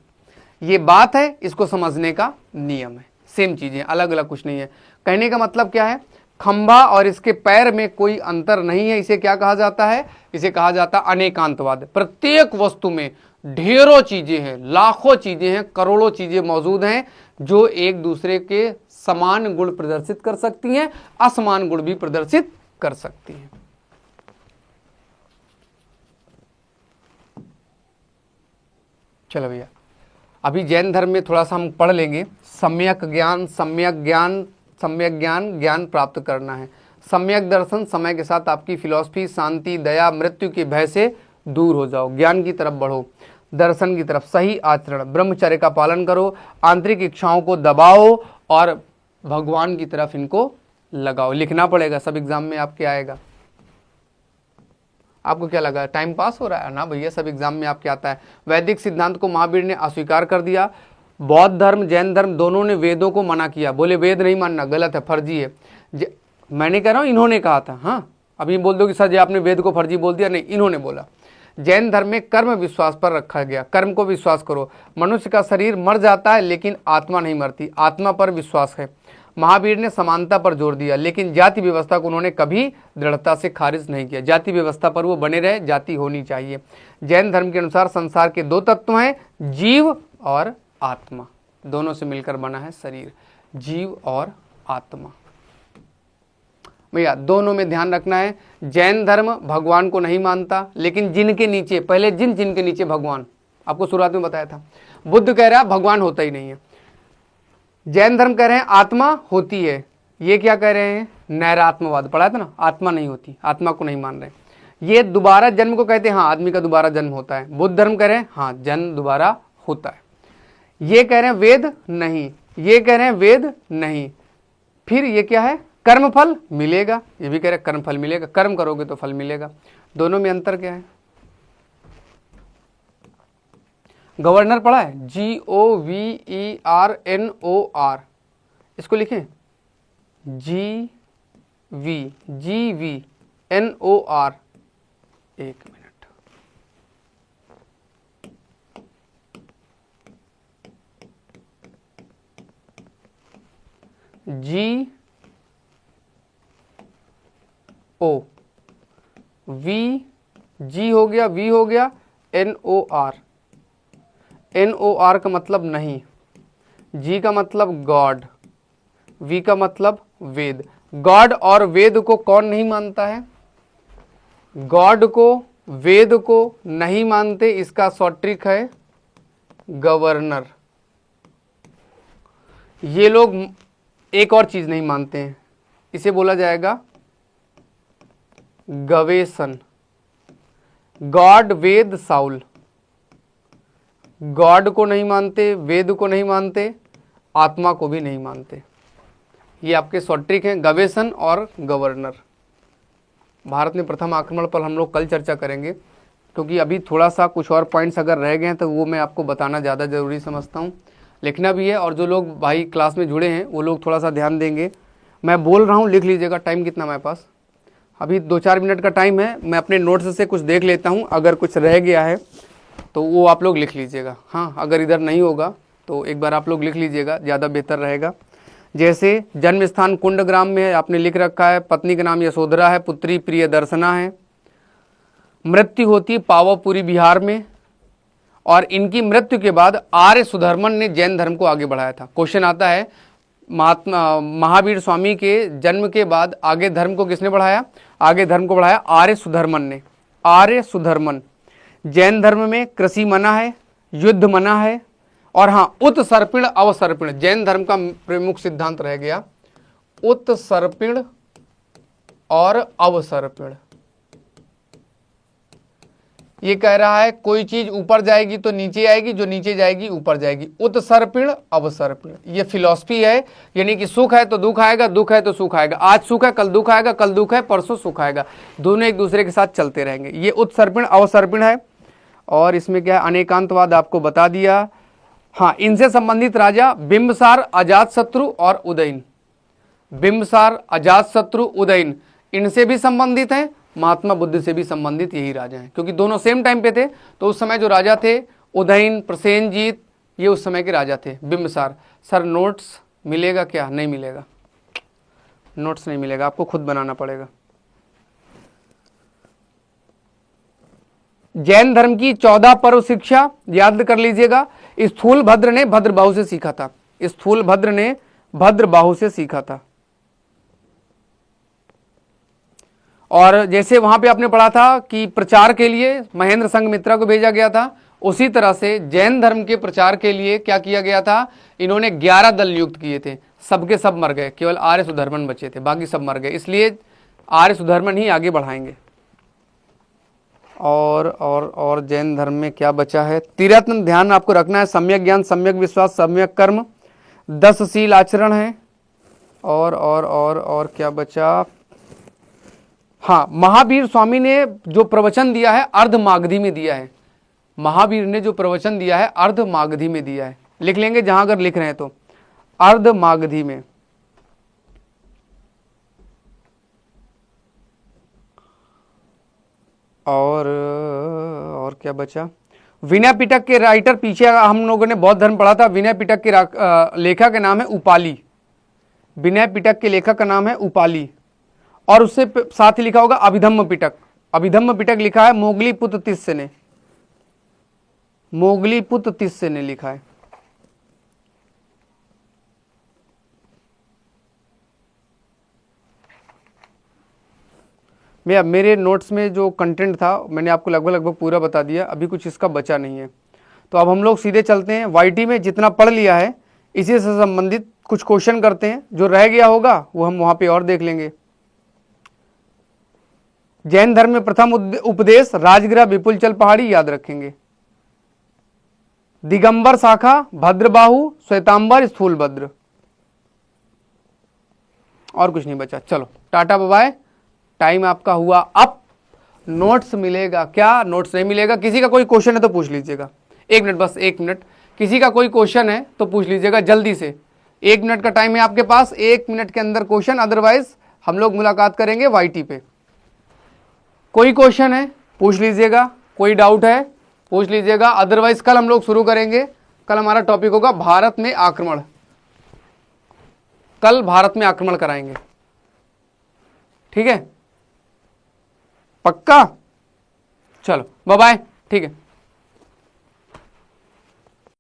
ये बात है, इसको समझने का नियम है। सेम चीजें, अलग अलग कुछ नहीं है। कहने का मतलब क्या है, खंभा और इसके पैर में कोई अंतर नहीं है। इसे क्या कहा जाता है? इसे कहा जाता है अनेकांतवाद। प्रत्येक वस्तु में ढेरों चीजें हैं, लाखों चीजें हैं, करोड़ों चीजें मौजूद हैं जो एक दूसरे के समान गुण प्रदर्शित कर सकती हैं, असमान गुण भी प्रदर्शित कर सकती हैं। चलो भैया, अभी जैन धर्म में थोड़ा सा हम पढ़ लेंगे। सम्यक ज्ञान, सम्यक ज्ञान, सम्यक ज्ञान, ज्ञान प्राप्त करना है। सम्यक दर्शन, समय के साथ आपकी फिलॉसफी, शांति, दया, मृत्यु के भय से दूर हो जाओ, ज्ञान की तरफ बढ़ो, दर्शन की तरफ, सही आचरण, ब्रह्मचर्य का पालन करो, आंतरिक इच्छाओं को दबाओ और भगवान की तरफ इनको लगाओ। लिखना पड़ेगा, सब एग्जाम में आपके आएगा। आपको क्या लगा, टाइम पास हो रहा है ना भैया? सब एग्जाम में आपके आता है। वैदिक सिद्धांत को महावीर ने अस्वीकार कर दिया। बौद्ध धर्म, जैन धर्म दोनों ने वेदों को मना किया, बोले वेद नहीं मानना, गलत है, फर्जी है। मैंने कह रहा हूं इन्होंने कहा था। हाँ, अभी बोल दो कि सर जी आपने वेद को फर्जी बोल दिया, नहीं, इन्होंने बोला। जैन धर्म में कर्म विश्वास पर रखा गया, कर्म को विश्वास करो। मनुष्य का शरीर मर जाता है लेकिन आत्मा नहीं मरती, आत्मा पर विश्वास है। महावीर ने समानता पर जोर दिया, लेकिन जाति व्यवस्था को उन्होंने कभी दृढ़ता से खारिज नहीं किया। जाति व्यवस्था पर वो बने रहे, जाति होनी चाहिए। जैन धर्म के अनुसार संसार के दो तत्व हैं, जीव और आत्मा, दोनों से मिलकर बना है शरीर, जीव और आत्मा। भैया दोनों में ध्यान रखना है। जैन धर्म भगवान को नहीं मानता, लेकिन जिनके नीचे, पहले जिनके नीचे भगवान, आपको शुरुआत में बताया था। बुद्ध कह रहा है भगवान होता ही नहीं है। जैन धर्म कह रहे हैं आत्मा होती है। ये क्या कह रहे हैं? नैरात्मवाद पढ़ा था ना, आत्मा नहीं होती, आत्मा को नहीं मान रहे। ये दोबारा जन्म को कहते हैं, हाँ आदमी का दोबारा जन्म होता है। बुद्ध धर्म कह रहे हैं हाँ जन्म दोबारा होता है। ये कह रहे हैं वेद नहीं, ये कह रहे हैं वेद नहीं। फिर ये क्या है? कर्म फल मिलेगा, ये भी कह रहे हैं कर्म फल मिलेगा, कर्म करोगे तो फल मिलेगा। दोनों में अंतर क्या है? गवर्नर पढ़ा है, GOVERNOR, इसको लिखें GVNOR। एक मिनट, G हो गया, V हो गया, NOR। NOR का मतलब नहीं, G का मतलब गॉड, V का मतलब वेद। गॉड और वेद को कौन नहीं मानता है? गॉड को, वेद को नहीं मानते, इसका शॉर्ट ट्रिक है गवर्नर। ये लोग एक और चीज नहीं मानते हैं, इसे बोला जाएगा गवेषण। गॉड, वेद, साउल। गॉड को नहीं मानते, वेद को नहीं मानते, आत्मा को भी नहीं मानते। ये आपके शॉर्ट ट्रिक हैं, गवेषण और गवर्नर। भारत में प्रथम आक्रमण पर हम लोग कल चर्चा करेंगे, क्योंकि अभी थोड़ा सा कुछ और पॉइंट्स अगर रह गए हैं तो वो मैं आपको बताना ज़्यादा ज़रूरी समझता हूँ। लिखना भी है, और जो लोग भाई क्लास में जुड़े हैं वो लोग थोड़ा सा ध्यान देंगे। मैं बोल रहा हूँ, लिख लीजिएगा। टाइम कितना हमारे पास? अभी 2-4 मिनट का टाइम है। मैं अपने नोट्स से कुछ देख लेता हूँ, अगर कुछ रह गया है तो वो आप लोग लिख लीजिएगा। हाँ, अगर इधर नहीं होगा तो एक बार आप लोग लिख लीजिएगा, ज़्यादा बेहतर रहेगा। जैसे जन्म स्थान कुंडग्राम में है, आपने लिख रखा है। पत्नी का नाम यशोधरा है, पुत्री प्रियदर्शना है। मृत्यु होती है पावापुरी बिहार में, और इनकी मृत्यु के बाद आर्य सुधर्मन ने जैन धर्म को आगे बढ़ाया था। क्वेश्चन आता है, महावीर स्वामी के जन्म के बाद आगे धर्म को किसने बढ़ाया? आगे धर्म को बढ़ाया आर्य सुधर्मन ने। आर्य सुधर्मन। जैन धर्म में कृषि मना है, युद्ध मना है, और हाँ उत्सर्पिण अवसर्पिण जैन धर्म का प्रमुख सिद्धांत रह गया। उत्सर्पिण और अवसर्पिण। ये कह रहा है कोई चीज ऊपर जाएगी तो नीचे आएगी, जो नीचे जाएगी ऊपर जाएगी। उत्सर्पिण अवसर्पिण, ये फिलॉसफी है। यानी कि सुख है तो दुख आएगा, दुख है तो सुख आएगा। आज सुख है कल दुख आएगा, कल दुख है परसों सुख आएगा। दोनों एक दूसरे के साथ चलते रहेंगे। ये उत्सर्पिण अवसर्पिण है। और इसमें क्या है? अनेकांतवाद आपको बता दिया। हाँ, इनसे संबंधित राजा बिंबसार, अजातशत्रु और उदयन। बिंबसार, अजातशत्रु, उदयन इनसे भी संबंधित हैं। महात्मा बुद्ध से भी संबंधित यही राजा हैं, क्योंकि दोनों सेम टाइम पे थे। तो उस समय जो राजा थे उदयन, प्रसेनजीत, ये उस समय के राजा थे। बिंबसार। सर नोट्स मिलेगा क्या? नहीं मिलेगा, नोट्स नहीं मिलेगा, आपको खुद बनाना पड़ेगा। जैन धर्म की 14 पर्व शिक्षा याद कर लीजिएगा। स्थूल भद्र ने भद्रबाहु से सीखा था, स्थूल भद्र ने भद्रबाहु से सीखा था। और जैसे वहां पे आपने पढ़ा था कि प्रचार के लिए महेंद्र संघमित्रा को भेजा गया था, उसी तरह से जैन धर्म के प्रचार के लिए क्या किया गया था, इन्होंने 11 दल नियुक्त किए थे, सबके सब मर गए, केवल आर्य सुधर्मन बचे थे, बाकी सब मर गए, इसलिए आर्य सुधर्मन ही आगे बढ़ाएंगे। और जैन धर्म में क्या बचा है, त्रिरत्न ध्यान आपको रखना है, सम्यक ज्ञान, सम्यक विश्वास, सम्यक कर्म, 10 शील आचरण है। और क्या बचा, हाँ, महावीर स्वामी ने जो प्रवचन दिया है अर्ध मागधी में दिया है, महावीर ने जो प्रवचन दिया है अर्ध मागधी में दिया है, लिख लेंगे जहां अगर लिख रहे हैं तो अर्ध मागधी में। और क्या बचा, विनय पिटक के राइटर, पीछे हम लोगों ने बौद्ध धर्म पढ़ा था, विनय पिटक के लेखक का नाम है उपाली, विनय पिटक के लेखक का नाम है उपाली, और उससे साथ ही लिखा होगा अभिधम्म पिटक, अभिधम्म पिटक लिखा है मोगली पुत्र तिस्य ने, मोगली पुत्र तिस्य ने लिखा है। भैया मेरे नोट्स में जो कंटेंट था मैंने आपको लगभग पूरा बता दिया, अभी कुछ इसका बचा नहीं है। तो अब हम लोग सीधे चलते हैं वाईटी में, जितना पढ़ लिया है इसी से संबंधित कुछ क्वेश्चन करते हैं, जो रह गया होगा वो हम वहां पे और देख लेंगे। जैन धर्म में प्रथम उपदेश राजगिरा विपुलचल पहाड़ी याद रखेंगे, दिगंबर शाखा भद्रबाहु श्वेतांबर स्थूलभद्र, और कुछ नहीं बचा। चलो टाटा बाय बाय, टाइम आपका हुआ अप। नोट्स मिलेगा क्या, नोट्स नहीं मिलेगा। किसी का कोई क्वेश्चन है तो पूछ लीजिएगा, 1 मिनट, बस 1 मिनट, किसी का कोई क्वेश्चन है तो पूछ लीजिएगा जल्दी से, 1 मिनट का टाइम है आपके पास, 1 मिनट के अंदर क्वेश्चन, अदरवाइज हम लोग मुलाकात करेंगे वाईटी पे। कोई क्वेश्चन है पूछ लीजिएगा, कोई डाउट है पूछ लीजिएगा, अदरवाइज कल हम लोग शुरू करेंगे। कल हमारा टॉपिक होगा भारत में आक्रमण, कल भारत में आक्रमण कराएंगे, ठीक है, पक्का। चलो बाय बाय, ठीक है।